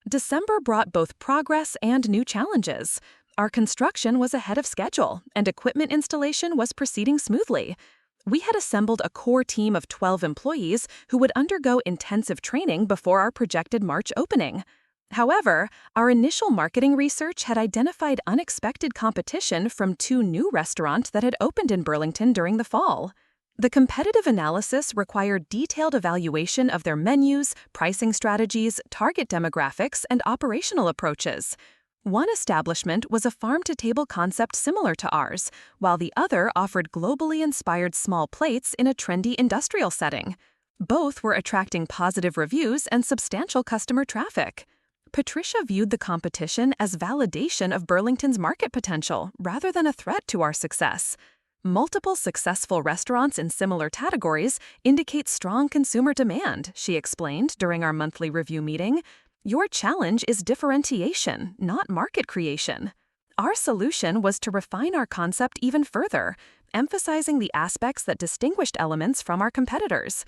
December brought both progress and new challenges. Our construction was ahead of schedule, and equipment installation was proceeding smoothly. We had assembled a core team of 12 employees who would undergo intensive training before our projected March opening. However, our initial marketing research had identified unexpected competition from 2 new restaurants that had opened in Burlington during the fall. The competitive analysis required detailed evaluation of their menus, pricing strategies, target demographics, and operational approaches. One establishment was a farm-to-table concept similar to ours, while the other offered globally inspired small plates in a trendy industrial setting. Both were attracting positive reviews and substantial customer traffic. Patricia viewed the competition as validation of Burlington's market potential rather than a threat to our success. Multiple successful restaurants in similar categories indicate strong consumer demand, she explained during our monthly review meeting. Your challenge is differentiation, not market creation. Our solution was to refine our concept even further, emphasizing the aspects that distinguished elements from our competitors.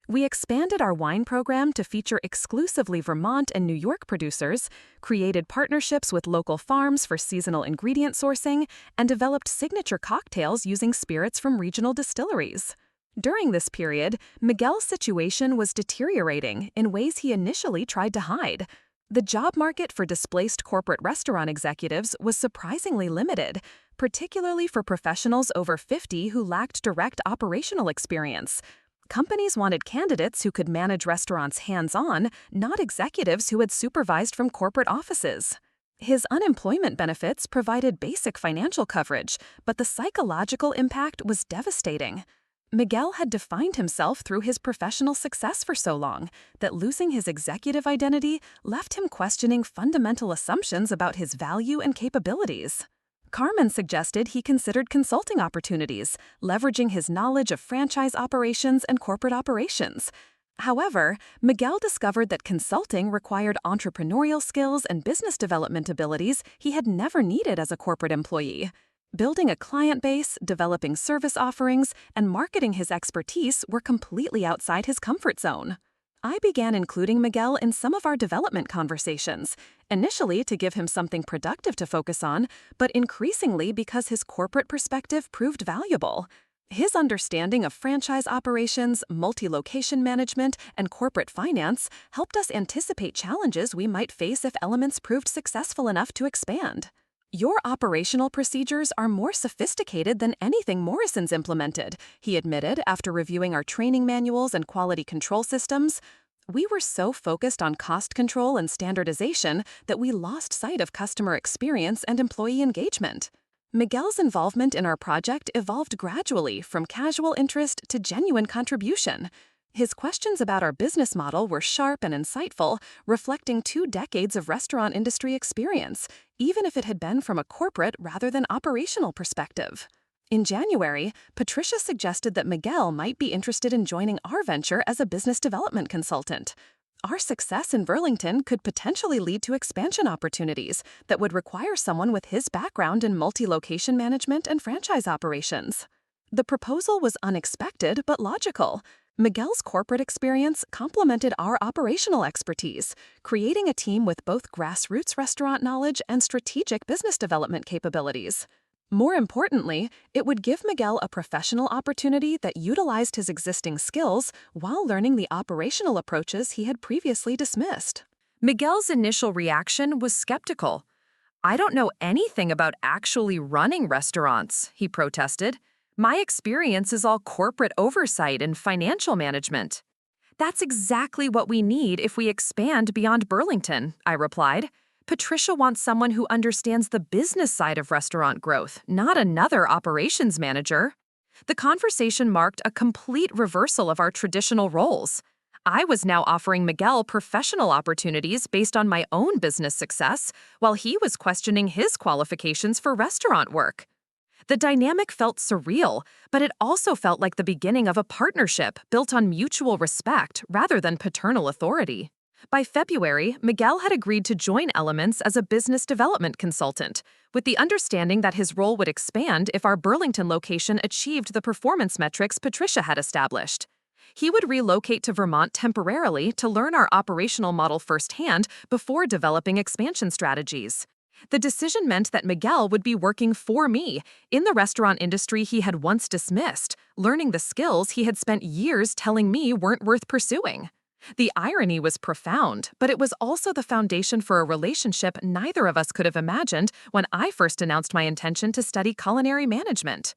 We expanded our wine program to feature exclusively Vermont and New York producers, created partnerships with local farms for seasonal ingredient sourcing, and developed signature cocktails using spirits from regional distilleries. During this period, Miguel's situation was deteriorating in ways he initially tried to hide. The job market for displaced corporate restaurant executives was surprisingly limited, particularly for professionals over 50 who lacked direct operational experience. Companies wanted candidates who could manage restaurants hands-on, not executives who had supervised from corporate offices. His unemployment benefits provided basic financial coverage, but the psychological impact was devastating. Miguel had defined himself through his professional success for so long that losing his executive identity left him questioning fundamental assumptions about his value and capabilities. Carmen suggested he considered consulting opportunities, leveraging his knowledge of franchise operations and corporate operations. However, Miguel discovered that consulting required entrepreneurial skills and business development abilities he had never needed as a corporate employee. Building a client base, developing service offerings, and marketing his expertise were completely outside his comfort zone. I began including Miguel in some of our development conversations, initially to give him something productive to focus on, but increasingly because his corporate perspective proved valuable. His understanding of franchise operations, multi-location management, and corporate finance helped us anticipate challenges we might face if Elements proved successful enough to expand. "Your operational procedures are more sophisticated than anything Morrison's implemented," he admitted after reviewing our training manuals and quality control systems. We were so focused on cost control and standardization that we lost sight of customer experience and employee engagement. Miguel's involvement in our project evolved gradually from casual interest to genuine contribution. His questions about our business model were sharp and insightful, reflecting 2 decades of restaurant industry experience, even if it had been from a corporate rather than operational perspective. In January, Patricia suggested that Miguel might be interested in joining our venture as a business development consultant. Our success in Burlington could potentially lead to expansion opportunities that would require someone with his background in multi-location management and franchise operations. The proposal was unexpected but logical. Miguel's corporate experience complemented our operational expertise, creating a team with both grassroots restaurant knowledge and strategic business development capabilities. More importantly, it would give Miguel a professional opportunity that utilized his existing skills while learning the operational approaches he had previously dismissed. Miguel's initial reaction was skeptical. "I don't know anything about actually running restaurants," he protested. "My experience is all corporate oversight and financial management." "That's exactly what we need if we expand beyond Burlington," I replied. "Patricia wants someone who understands the business side of restaurant growth, not another operations manager." The conversation marked a complete reversal of our traditional roles. I was now offering Miguel professional opportunities based on my own business success, while he was questioning his qualifications for restaurant work. The dynamic felt surreal, but it also felt like the beginning of a partnership built on mutual respect rather than paternal authority. By February, Miguel had agreed to join Elements as a business development consultant, with the understanding that his role would expand if our Burlington location achieved the performance metrics Patricia had established. He would relocate to Vermont temporarily to learn our operational model firsthand before developing expansion strategies. The decision meant that Miguel would be working for me in the restaurant industry he had once dismissed, learning the skills he had spent years telling me weren't worth pursuing. The irony was profound, but it was also the foundation for a relationship neither of us could have imagined when I first announced my intention to study culinary management.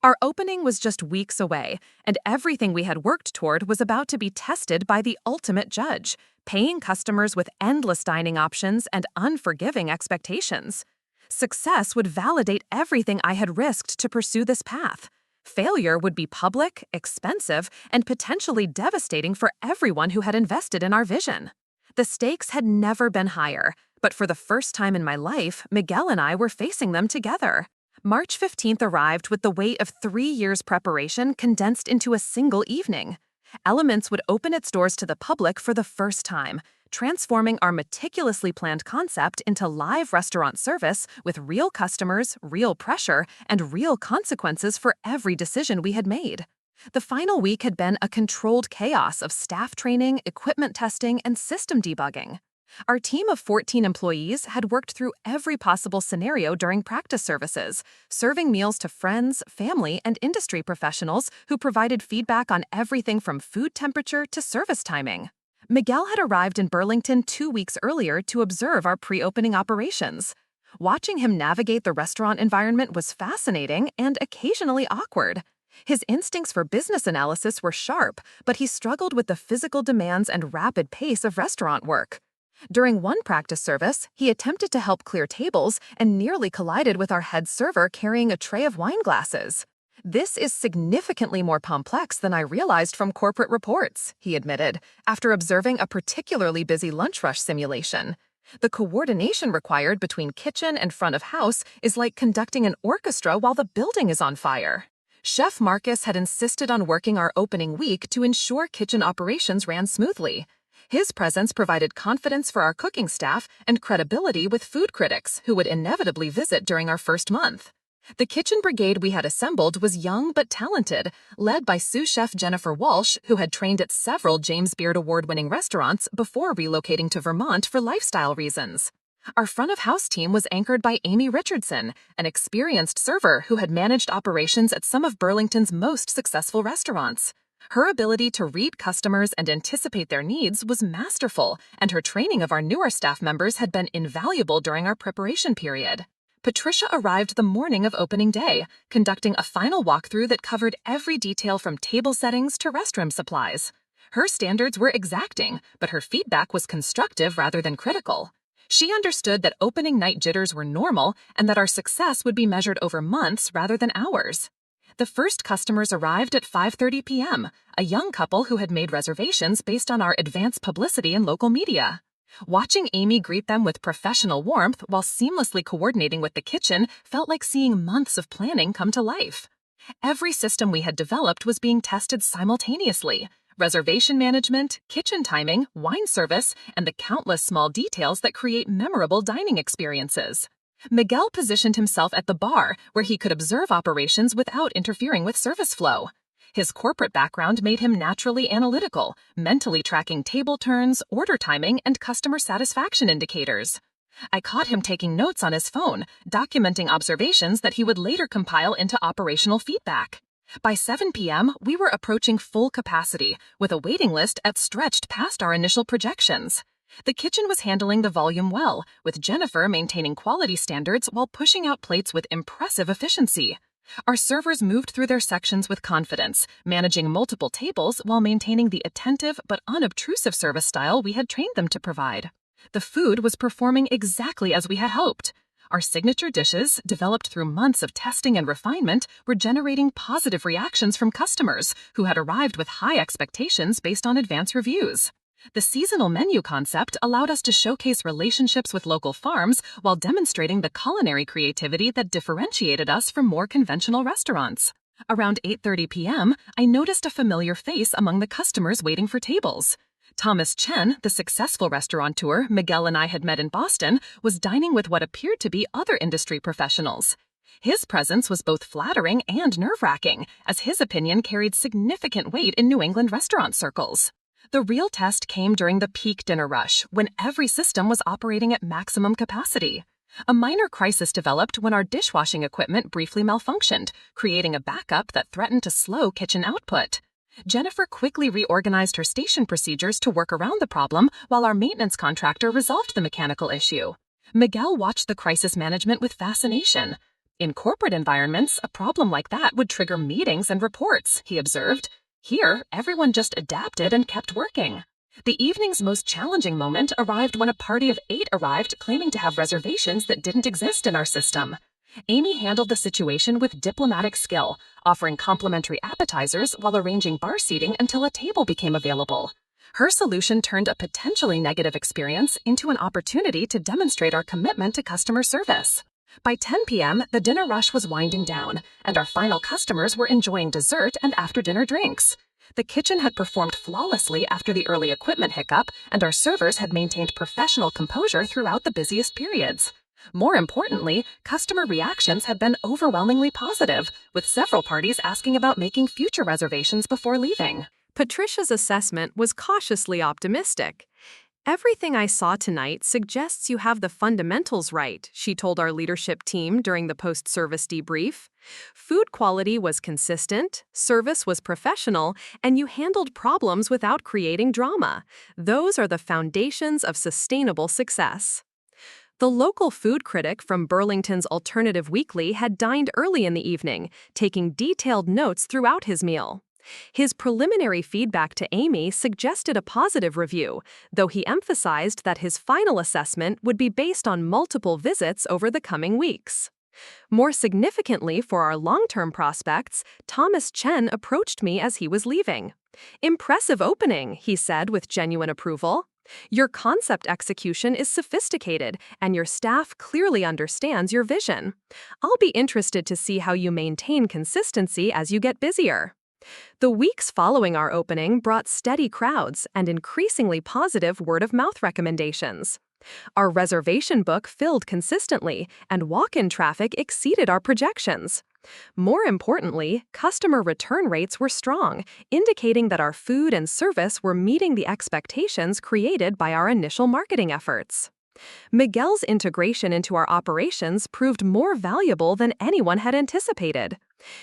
Our opening was just weeks away, and everything we had worked toward was about to be tested by the ultimate judge, paying customers with endless dining options and unforgiving expectations. Success would validate everything I had risked to pursue this path. Failure would be public, expensive, and potentially devastating for everyone who had invested in our vision. The stakes had never been higher, but for the first time in my life, Miguel and I were facing them together. March 15th arrived with the weight of 3 years' preparation condensed into a single evening. Elements would open its doors to the public for the first time, transforming our meticulously planned concept into live restaurant service with real customers, real pressure, and real consequences for every decision we had made. The final week had been a controlled chaos of staff training, equipment testing, and system debugging. Our team of 14 employees had worked through every possible scenario during practice services, serving meals to friends, family, and industry professionals who provided feedback on everything from food temperature to service timing. Miguel had arrived in Burlington 2 weeks earlier to observe our pre-opening operations. Watching him navigate the restaurant environment was fascinating and occasionally awkward. His instincts for business analysis were sharp, but he struggled with the physical demands and rapid pace of restaurant work. During one practice service, he attempted to help clear tables and nearly collided with our head server carrying a tray of wine glasses. "This is significantly more complex than I realized from corporate reports," he admitted, after observing a particularly busy lunch rush simulation. "The coordination required between kitchen and front of house is like conducting an orchestra while the building is on fire." Chef Marcus had insisted on working our opening week to ensure kitchen operations ran smoothly. His presence provided confidence for our cooking staff and credibility with food critics who would inevitably visit during our first month. The kitchen brigade we had assembled was young but talented, led by sous chef Jennifer Walsh, who had trained at several James Beard Award-winning restaurants before relocating to Vermont for lifestyle reasons. Our front-of-house team was anchored by Amy Richardson, an experienced server who had managed operations at some of Burlington's most successful restaurants. Her ability to read customers and anticipate their needs was masterful, and her training of our newer staff members had been invaluable during our preparation period. Patricia arrived the morning of opening day, conducting a final walkthrough that covered every detail from table settings to restroom supplies. Her standards were exacting, but her feedback was constructive rather than critical. She understood that opening night jitters were normal and that our success would be measured over months rather than hours. The first customers arrived at 5:30 p.m., a young couple who had made reservations based on our advanced publicity in local media. Watching Amy greet them with professional warmth while seamlessly coordinating with the kitchen felt like seeing months of planning come to life. Every system we had developed was being tested simultaneously: reservation management, kitchen timing, wine service, and the countless small details that create memorable dining experiences. Miguel positioned himself at the bar, where he could observe operations without interfering with service flow. His corporate background made him naturally analytical, mentally tracking table turns, order timing, and customer satisfaction indicators. I caught him taking notes on his phone, documenting observations that he would later compile into operational feedback. By 7 p.m., we were approaching full capacity, with a waiting list that stretched past our initial projections. The kitchen was handling the volume well, with Jennifer maintaining quality standards while pushing out plates with impressive efficiency. Our servers moved through their sections with confidence, managing multiple tables while maintaining the attentive but unobtrusive service style we had trained them to provide. The food was performing exactly as we had hoped. Our signature dishes, developed through months of testing and refinement, were generating positive reactions from customers who had arrived with high expectations based on advance reviews. The seasonal menu concept allowed us to showcase relationships with local farms while demonstrating the culinary creativity that differentiated us from more conventional restaurants. Around 8:30 p.m., I noticed a familiar face among the customers waiting for tables. Thomas Chen, the successful restaurateur Miguel and I had met in Boston, was dining with what appeared to be other industry professionals. His presence was both flattering and nerve-wracking, as his opinion carried significant weight in New England restaurant circles. The real test came during the peak dinner rush, when every system was operating at maximum capacity. A minor crisis developed when our dishwashing equipment briefly malfunctioned, creating a backup that threatened to slow kitchen output. Jennifer quickly reorganized her station procedures to work around the problem, while our maintenance contractor resolved the mechanical issue. Miguel watched the crisis management with fascination. In corporate environments, a problem like that would trigger meetings and reports, he observed. Here, everyone just adapted and kept working. The evening's most challenging moment arrived when a party of 8 arrived claiming to have reservations that didn't exist in our system. Amy handled the situation with diplomatic skill, offering complimentary appetizers while arranging bar seating until a table became available. Her solution turned a potentially negative experience into an opportunity to demonstrate our commitment to customer service. By 10 p.m., the dinner rush was winding down, and our final customers were enjoying dessert and after-dinner drinks. The kitchen had performed flawlessly after the early equipment hiccup, and our servers had maintained professional composure throughout the busiest periods. More importantly, customer reactions had been overwhelmingly positive, with several parties asking about making future reservations before leaving. Patricia's assessment was cautiously optimistic. Everything I saw tonight suggests you have the fundamentals right, she told our leadership team during the post-service debrief. Food quality was consistent, service was professional, and you handled problems without creating drama. Those are the foundations of sustainable success. The local food critic from Burlington's Alternative Weekly had dined early in the evening, taking detailed notes throughout his meal. His preliminary feedback to Amy suggested a positive review, though he emphasized that his final assessment would be based on multiple visits over the coming weeks. More significantly for our long-term prospects, Thomas Chen approached me as he was leaving. "Impressive opening," he said with genuine approval. "Your concept execution is sophisticated, and your staff clearly understands your vision. I'll be interested to see how you maintain consistency as you get busier." The weeks following our opening brought steady crowds and increasingly positive word-of-mouth recommendations. Our reservation book filled consistently, and walk-in traffic exceeded our projections. More importantly, customer return rates were strong, indicating that our food and service were meeting the expectations created by our initial marketing efforts. Miguel's integration into our operations proved more valuable than anyone had anticipated.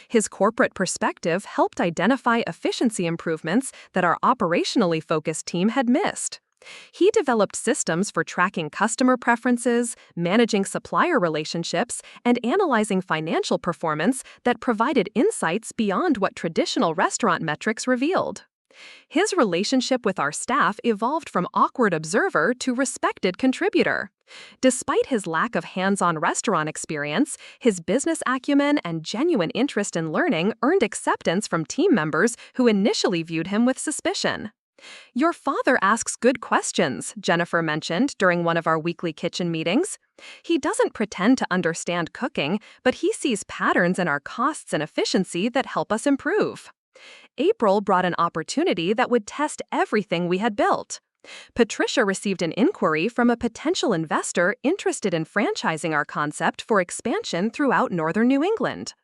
His corporate perspective helped identify efficiency improvements that our operationally focused team had missed. He developed systems for tracking customer preferences, managing supplier relationships, and analyzing financial performance that provided insights beyond what traditional restaurant metrics revealed. His relationship with our staff evolved from awkward observer to respected contributor. Despite his lack of hands-on restaurant experience, his business acumen and genuine interest in learning earned acceptance from team members who initially viewed him with suspicion. "Your father asks good questions," Jennifer mentioned during one of our weekly kitchen meetings. "He doesn't pretend to understand cooking, but he sees patterns in our costs and efficiency that help us improve." April brought an opportunity that would test everything we had built. Patricia received an inquiry from a potential investor interested in franchising our concept for expansion throughout northern New England.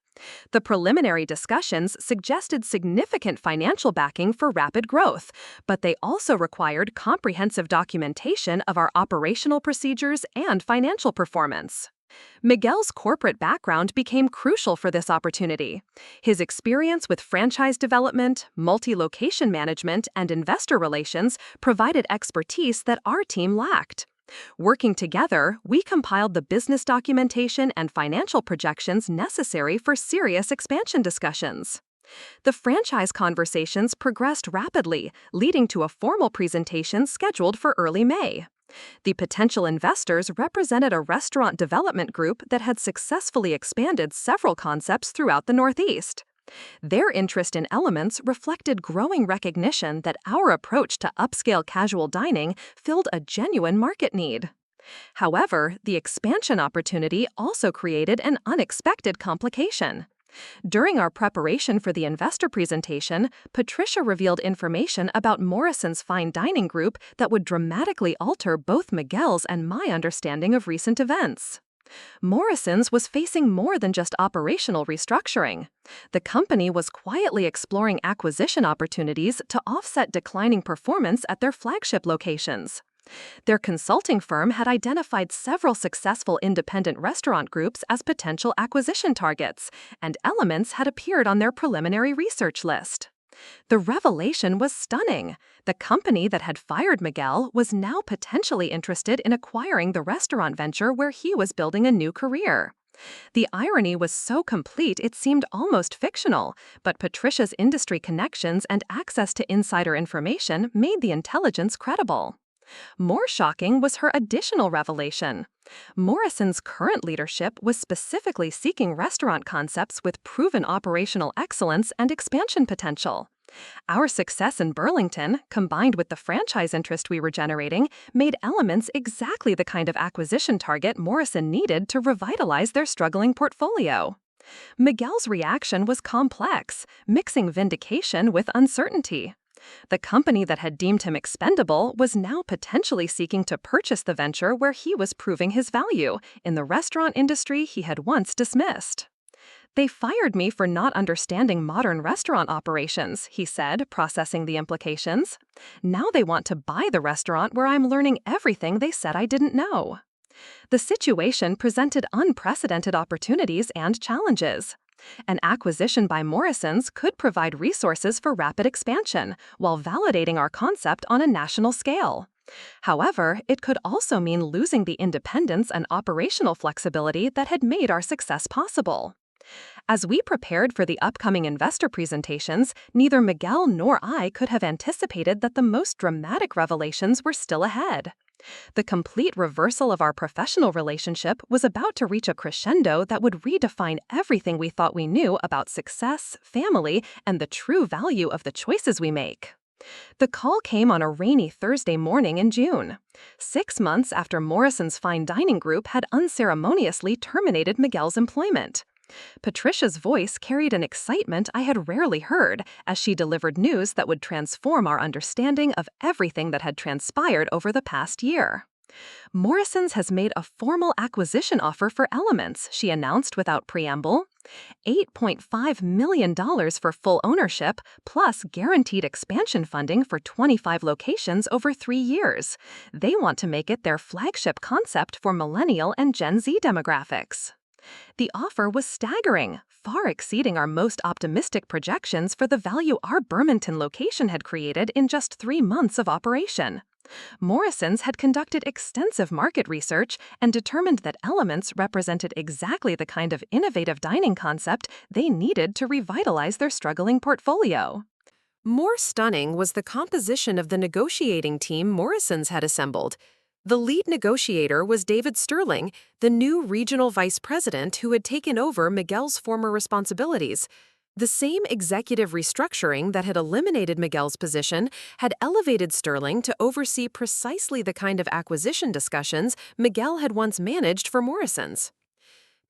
The preliminary discussions suggested significant financial backing for rapid growth, but they also required comprehensive documentation of our operational procedures and financial performance. Miguel's corporate background became crucial for this opportunity. His experience with franchise development, multi-location management, and investor relations provided expertise that our team lacked. Working together, we compiled the business documentation and financial projections necessary for serious expansion discussions. The franchise conversations progressed rapidly, leading to a formal presentation scheduled for early May. The potential investors represented a restaurant development group that had successfully expanded several concepts throughout the Northeast. Their interest in Elements reflected growing recognition that our approach to upscale casual dining filled a genuine market need. However, the expansion opportunity also created an unexpected complication. During our preparation for the investor presentation, Patricia revealed information about Morrison's fine dining group that would dramatically alter both Miguel's and my understanding of recent events. Morrison's was facing more than just operational restructuring. The company was quietly exploring acquisition opportunities to offset declining performance at their flagship locations. Their consulting firm had identified several successful independent restaurant groups as potential acquisition targets, and Elements had appeared on their preliminary research list. The revelation was stunning. The company that had fired Miguel was now potentially interested in acquiring the restaurant venture where he was building a new career. The irony was so complete it seemed almost fictional, but Patricia's industry connections and access to insider information made the intelligence credible. More shocking was her additional revelation. Morrison's current leadership was specifically seeking restaurant concepts with proven operational excellence and expansion potential. Our success in Burlington, combined with the franchise interest we were generating, made Elements exactly the kind of acquisition target Morrison needed to revitalize their struggling portfolio. Miguel's reaction was complex, mixing vindication with uncertainty. The company that had deemed him expendable was now potentially seeking to purchase the venture where he was proving his value, in the restaurant industry he had once dismissed. They fired me for not understanding modern restaurant operations, he said, processing the implications. Now they want to buy the restaurant where I'm learning everything they said I didn't know. The situation presented unprecedented opportunities and challenges. An acquisition by Morrisons could provide resources for rapid expansion while validating our concept on a national scale. However, it could also mean losing the independence and operational flexibility that had made our success possible. As we prepared for the upcoming investor presentations, neither Miguel nor I could have anticipated that the most dramatic revelations were still ahead. The complete reversal of our professional relationship was about to reach a crescendo that would redefine everything we thought we knew about success, family, and the true value of the choices we make. The call came on a rainy Thursday morning in June, 6 months after Morrison's Fine Dining Group had unceremoniously terminated Miguel's employment. Patricia's voice carried an excitement I had rarely heard as she delivered news that would transform our understanding of everything that had transpired over the past year. Morrisons has made a formal acquisition offer for Elements, she announced without preamble. $8.5 million for full ownership, plus guaranteed expansion funding for 25 locations over 3 years. They want to make it their flagship concept for millennial and Gen Z demographics. The offer was staggering, far exceeding our most optimistic projections for the value our Bermonton location had created in just 3 months of operation. Morrisons had conducted extensive market research and determined that Elements represented exactly the kind of innovative dining concept they needed to revitalize their struggling portfolio. More stunning was the composition of the negotiating team Morrisons had assembled. The lead negotiator was David Sterling, the new regional vice president who had taken over Miguel's former responsibilities. The same executive restructuring that had eliminated Miguel's position had elevated Sterling to oversee precisely the kind of acquisition discussions Miguel had once managed for Morrisons.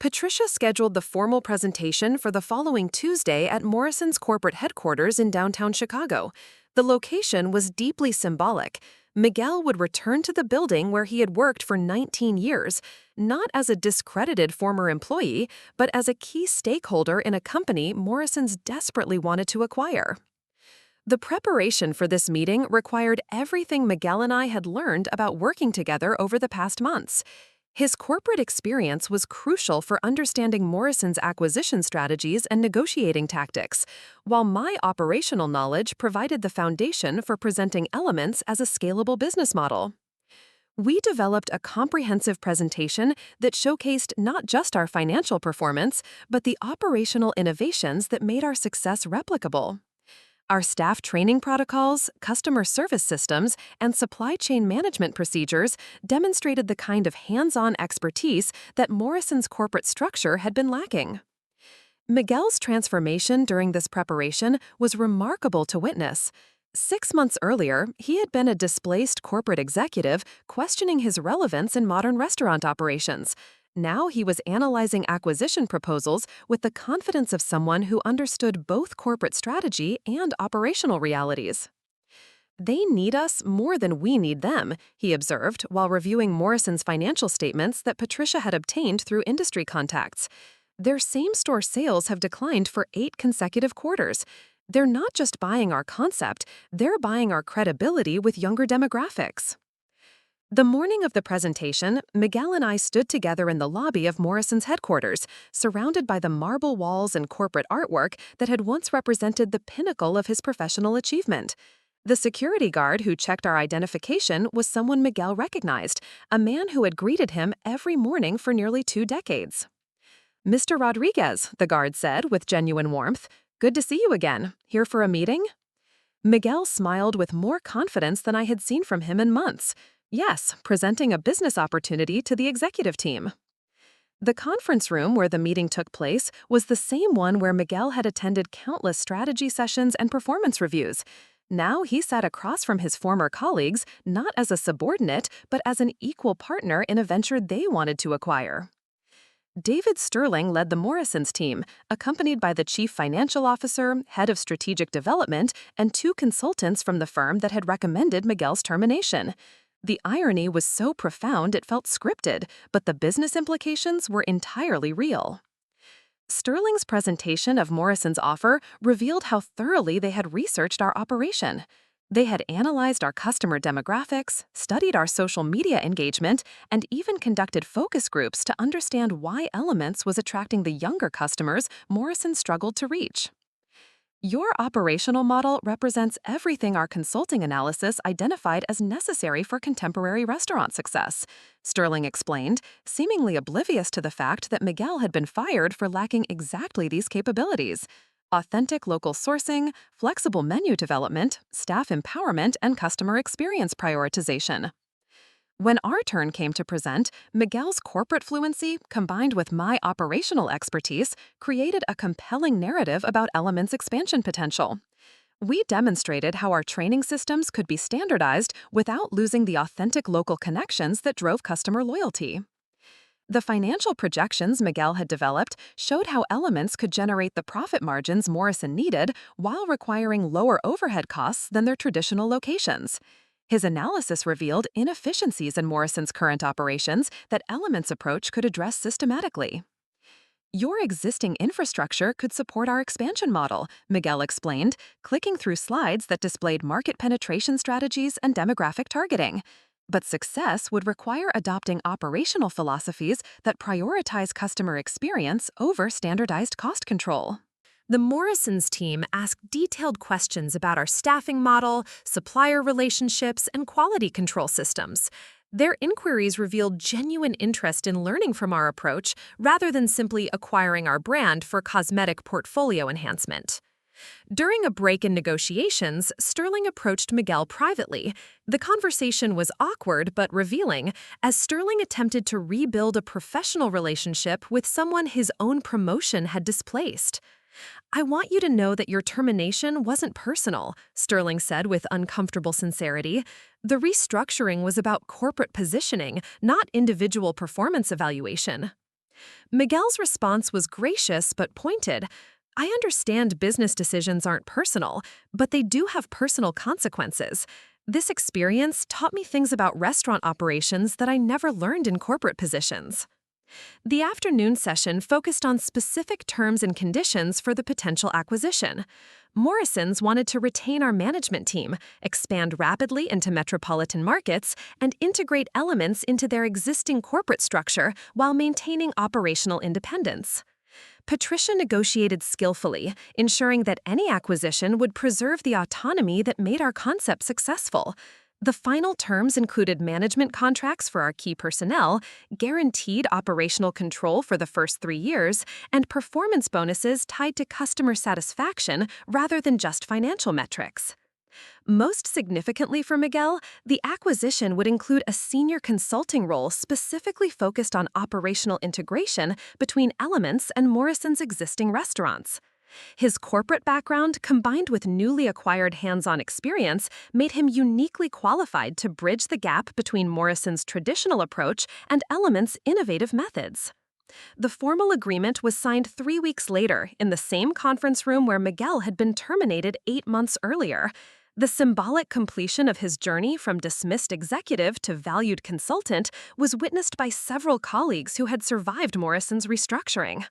Patricia scheduled the formal presentation for the following Tuesday at Morrisons' corporate headquarters in downtown Chicago. The location was deeply symbolic. Miguel would return to the building where he had worked for 19 years, not as a discredited former employee, but as a key stakeholder in a company Morrisons desperately wanted to acquire. The preparation for this meeting required everything Miguel and I had learned about working together over the past months. His corporate experience was crucial for understanding Morrisons' acquisition strategies and negotiating tactics, while my operational knowledge provided the foundation for presenting Elements as a scalable business model. We developed a comprehensive presentation that showcased not just our financial performance, but the operational innovations that made our success replicable. Our staff training protocols, customer service systems, and supply chain management procedures demonstrated the kind of hands-on expertise that Morrisons' corporate structure had been lacking. Miguel's transformation during this preparation was remarkable to witness. 6 months earlier, he had been a displaced corporate executive questioning his relevance in modern restaurant operations. Now he was analyzing acquisition proposals with the confidence of someone who understood both corporate strategy and operational realities. They need us more than we need them, he observed while reviewing Morrisons' financial statements that Patricia had obtained through industry contacts. Their same-store sales have declined for 8 consecutive quarters. They're not just buying our concept, they're buying our credibility with younger demographics. The morning of the presentation, Miguel and I stood together in the lobby of Morrisons' headquarters, surrounded by the marble walls and corporate artwork that had once represented the pinnacle of his professional achievement. The security guard who checked our identification was someone Miguel recognized, a man who had greeted him every morning for nearly 2 decades. "Mr. Rodriguez," the guard said with genuine warmth, "good to see you again. Here for a meeting?" Miguel smiled with more confidence than I had seen from him in months. Yes, presenting a business opportunity to the executive team. The conference room where the meeting took place was the same one where Miguel had attended countless strategy sessions and performance reviews. Now he sat across from his former colleagues, not as a subordinate, but as an equal partner in a venture they wanted to acquire. David Sterling led the Morrisons team, accompanied by the chief financial officer, head of strategic development, and 2 consultants from the firm that had recommended Miguel's termination. The irony was so profound it felt scripted, but the business implications were entirely real. Sterling's presentation of Morrison's offer revealed how thoroughly they had researched our operation. They had analyzed our customer demographics, studied our social media engagement, and even conducted focus groups to understand why Elements was attracting the younger customers Morrison struggled to reach. Your operational model represents everything our consulting analysis identified as necessary for contemporary restaurant success, Sterling explained, seemingly oblivious to the fact that Miguel had been fired for lacking exactly these capabilities: authentic local sourcing, flexible menu development, staff empowerment, and customer experience prioritization. When our turn came to present, Miguel's corporate fluency, combined with my operational expertise, created a compelling narrative about Element's expansion potential. We demonstrated how our training systems could be standardized without losing the authentic local connections that drove customer loyalty. The financial projections Miguel had developed showed how Elements could generate the profit margins Morrison needed while requiring lower overhead costs than their traditional locations. His analysis revealed inefficiencies in Morrison's current operations that Elements' approach could address systematically. Your existing infrastructure could support our expansion model, Miguel explained, clicking through slides that displayed market penetration strategies and demographic targeting. But success would require adopting operational philosophies that prioritize customer experience over standardized cost control. The Morrisons team asked detailed questions about our staffing model, supplier relationships, and quality control systems. Their inquiries revealed genuine interest in learning from our approach rather than simply acquiring our brand for cosmetic portfolio enhancement. During a break in negotiations, Sterling approached Miguel privately. The conversation was awkward but revealing, as Sterling attempted to rebuild a professional relationship with someone his own promotion had displaced. "I want you to know that your termination wasn't personal," Sterling said with uncomfortable sincerity. "The restructuring was about corporate positioning, not individual performance evaluation." Miguel's response was gracious but pointed. "I understand business decisions aren't personal, but they do have personal consequences. This experience taught me things about restaurant operations that I never learned in corporate positions." The afternoon session focused on specific terms and conditions for the potential acquisition. Morrisons wanted to retain our management team, expand rapidly into metropolitan markets, and integrate Elements into their existing corporate structure while maintaining operational independence. Patricia negotiated skillfully, ensuring that any acquisition would preserve the autonomy that made our concept successful. The final terms included management contracts for our key personnel, guaranteed operational control for the first 3 years, and performance bonuses tied to customer satisfaction rather than just financial metrics. Most significantly for Miguel, the acquisition would include a senior consulting role specifically focused on operational integration between Elements and Morrison's existing restaurants. His corporate background, combined with newly acquired hands-on experience, made him uniquely qualified to bridge the gap between Morrison's traditional approach and Elements' innovative methods. The formal agreement was signed 3 weeks later in the same conference room where Miguel had been terminated 8 months earlier. The symbolic completion of his journey from dismissed executive to valued consultant was witnessed by several colleagues who had survived Morrison's restructuring.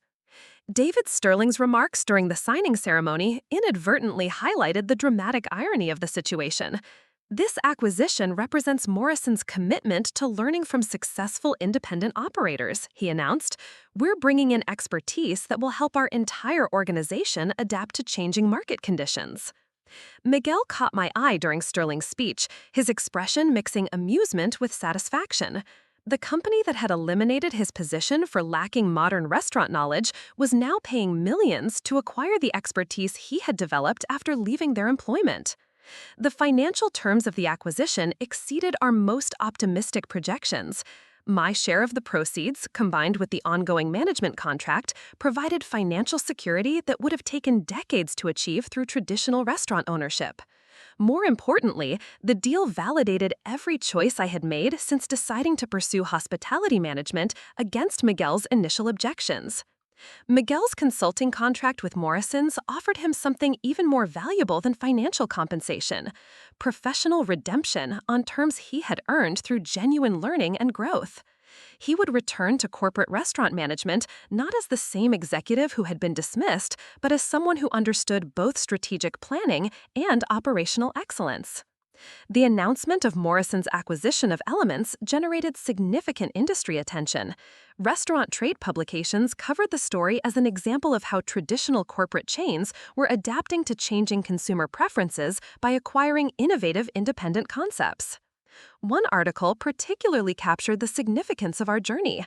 David Sterling's remarks during the signing ceremony inadvertently highlighted the dramatic irony of the situation. "This acquisition represents Morrison's commitment to learning from successful independent operators," he announced. "We're bringing in expertise that will help our entire organization adapt to changing market conditions." Miguel caught my eye during Sterling's speech, his expression mixing amusement with satisfaction. The company that had eliminated his position for lacking modern restaurant knowledge was now paying millions to acquire the expertise he had developed after leaving their employment. The financial terms of the acquisition exceeded our most optimistic projections. My share of the proceeds, combined with the ongoing management contract, provided financial security that would have taken decades to achieve through traditional restaurant ownership. More importantly, the deal validated every choice I had made since deciding to pursue hospitality management against Miguel's initial objections. Miguel's consulting contract with Morrisons offered him something even more valuable than financial compensation: professional redemption on terms he had earned through genuine learning and growth. He would return to corporate restaurant management not as the same executive who had been dismissed, but as someone who understood both strategic planning and operational excellence. The announcement of Morrison's acquisition of Elements generated significant industry attention. Restaurant trade publications covered the story as an example of how traditional corporate chains were adapting to changing consumer preferences by acquiring innovative independent concepts. One article particularly captured the significance of our journey.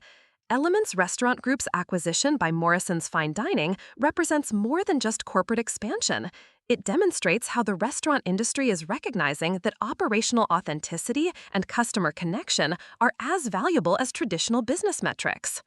Elements Restaurant Group's acquisition by Morrison's Fine Dining represents more than just corporate expansion. It demonstrates how the restaurant industry is recognizing that operational authenticity and customer connection are as valuable as traditional business metrics.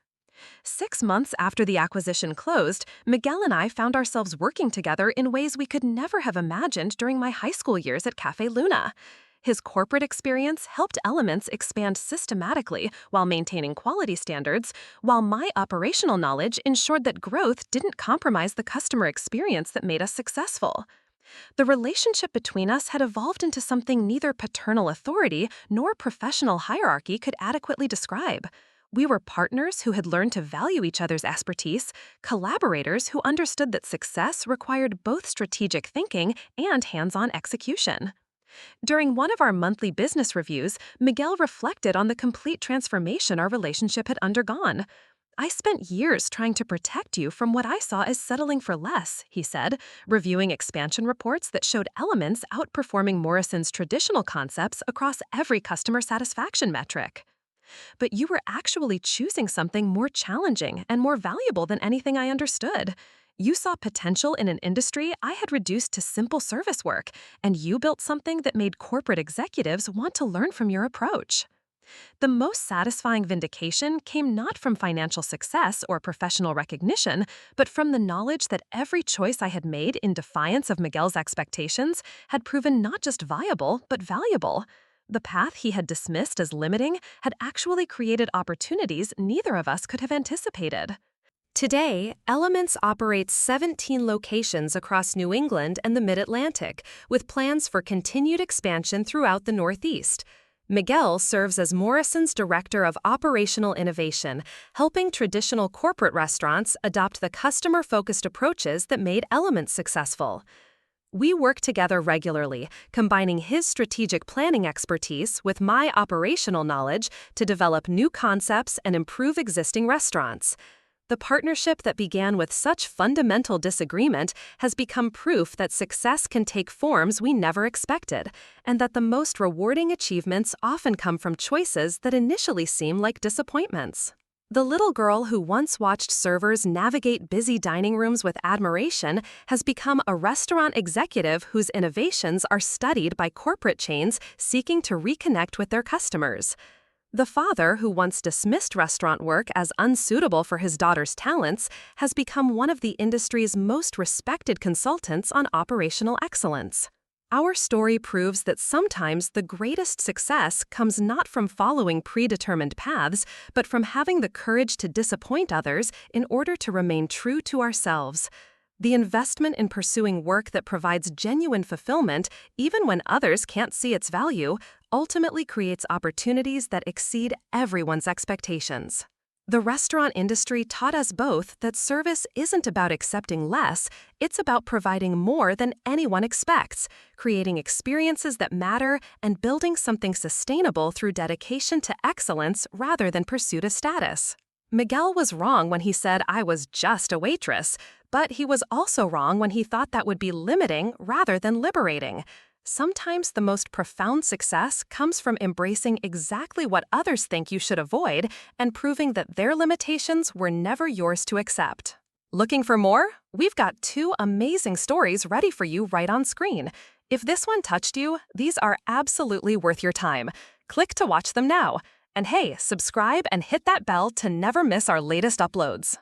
6 months after the acquisition closed, Miguel and I found ourselves working together in ways we could never have imagined during my high school years at Café Luna. His corporate experience helped Elements expand systematically while maintaining quality standards, while my operational knowledge ensured that growth didn't compromise the customer experience that made us successful. The relationship between us had evolved into something neither paternal authority nor professional hierarchy could adequately describe. We were partners who had learned to value each other's expertise, collaborators who understood that success required both strategic thinking and hands-on execution. During one of our monthly business reviews, Miguel reflected on the complete transformation our relationship had undergone. "I spent years trying to protect you from what I saw as settling for less," he said, reviewing expansion reports that showed Elements outperforming Morrison's traditional concepts across every customer satisfaction metric. "But you were actually choosing something more challenging and more valuable than anything I understood. You saw potential in an industry I had reduced to simple service work, and you built something that made corporate executives want to learn from your approach." The most satisfying vindication came not from financial success or professional recognition, but from the knowledge that every choice I had made in defiance of Miguel's expectations had proven not just viable, but valuable. The path he had dismissed as limiting had actually created opportunities neither of us could have anticipated. Today, Elements operates 17 locations across New England and the Mid-Atlantic, with plans for continued expansion throughout the Northeast. Miguel serves as Morrison's Director of Operational Innovation, helping traditional corporate restaurants adopt the customer-focused approaches that made Elements successful. We work together regularly, combining his strategic planning expertise with my operational knowledge to develop new concepts and improve existing restaurants. The partnership that began with such fundamental disagreement has become proof that success can take forms we never expected, and that the most rewarding achievements often come from choices that initially seem like disappointments. The little girl who once watched servers navigate busy dining rooms with admiration has become a restaurant executive whose innovations are studied by corporate chains seeking to reconnect with their customers. The father, who once dismissed restaurant work as unsuitable for his daughter's talents, has become one of the industry's most respected consultants on operational excellence. Our story proves that sometimes the greatest success comes not from following predetermined paths, but from having the courage to disappoint others in order to remain true to ourselves. The investment in pursuing work that provides genuine fulfillment, even when others can't see its value, ultimately creates opportunities that exceed everyone's expectations. The restaurant industry taught us both that service isn't about accepting less, it's about providing more than anyone expects, creating experiences that matter, and building something sustainable through dedication to excellence rather than pursuit of status. Miguel was wrong when he said I was just a waitress, but he was also wrong when he thought that would be limiting rather than liberating. Sometimes the most profound success comes from embracing exactly what others think you should avoid and proving that their limitations were never yours to accept. Looking for more? We've got 2 amazing stories ready for you right on screen. If this one touched you, these are absolutely worth your time. Click to watch them now. And hey, subscribe and hit that bell to never miss our latest uploads.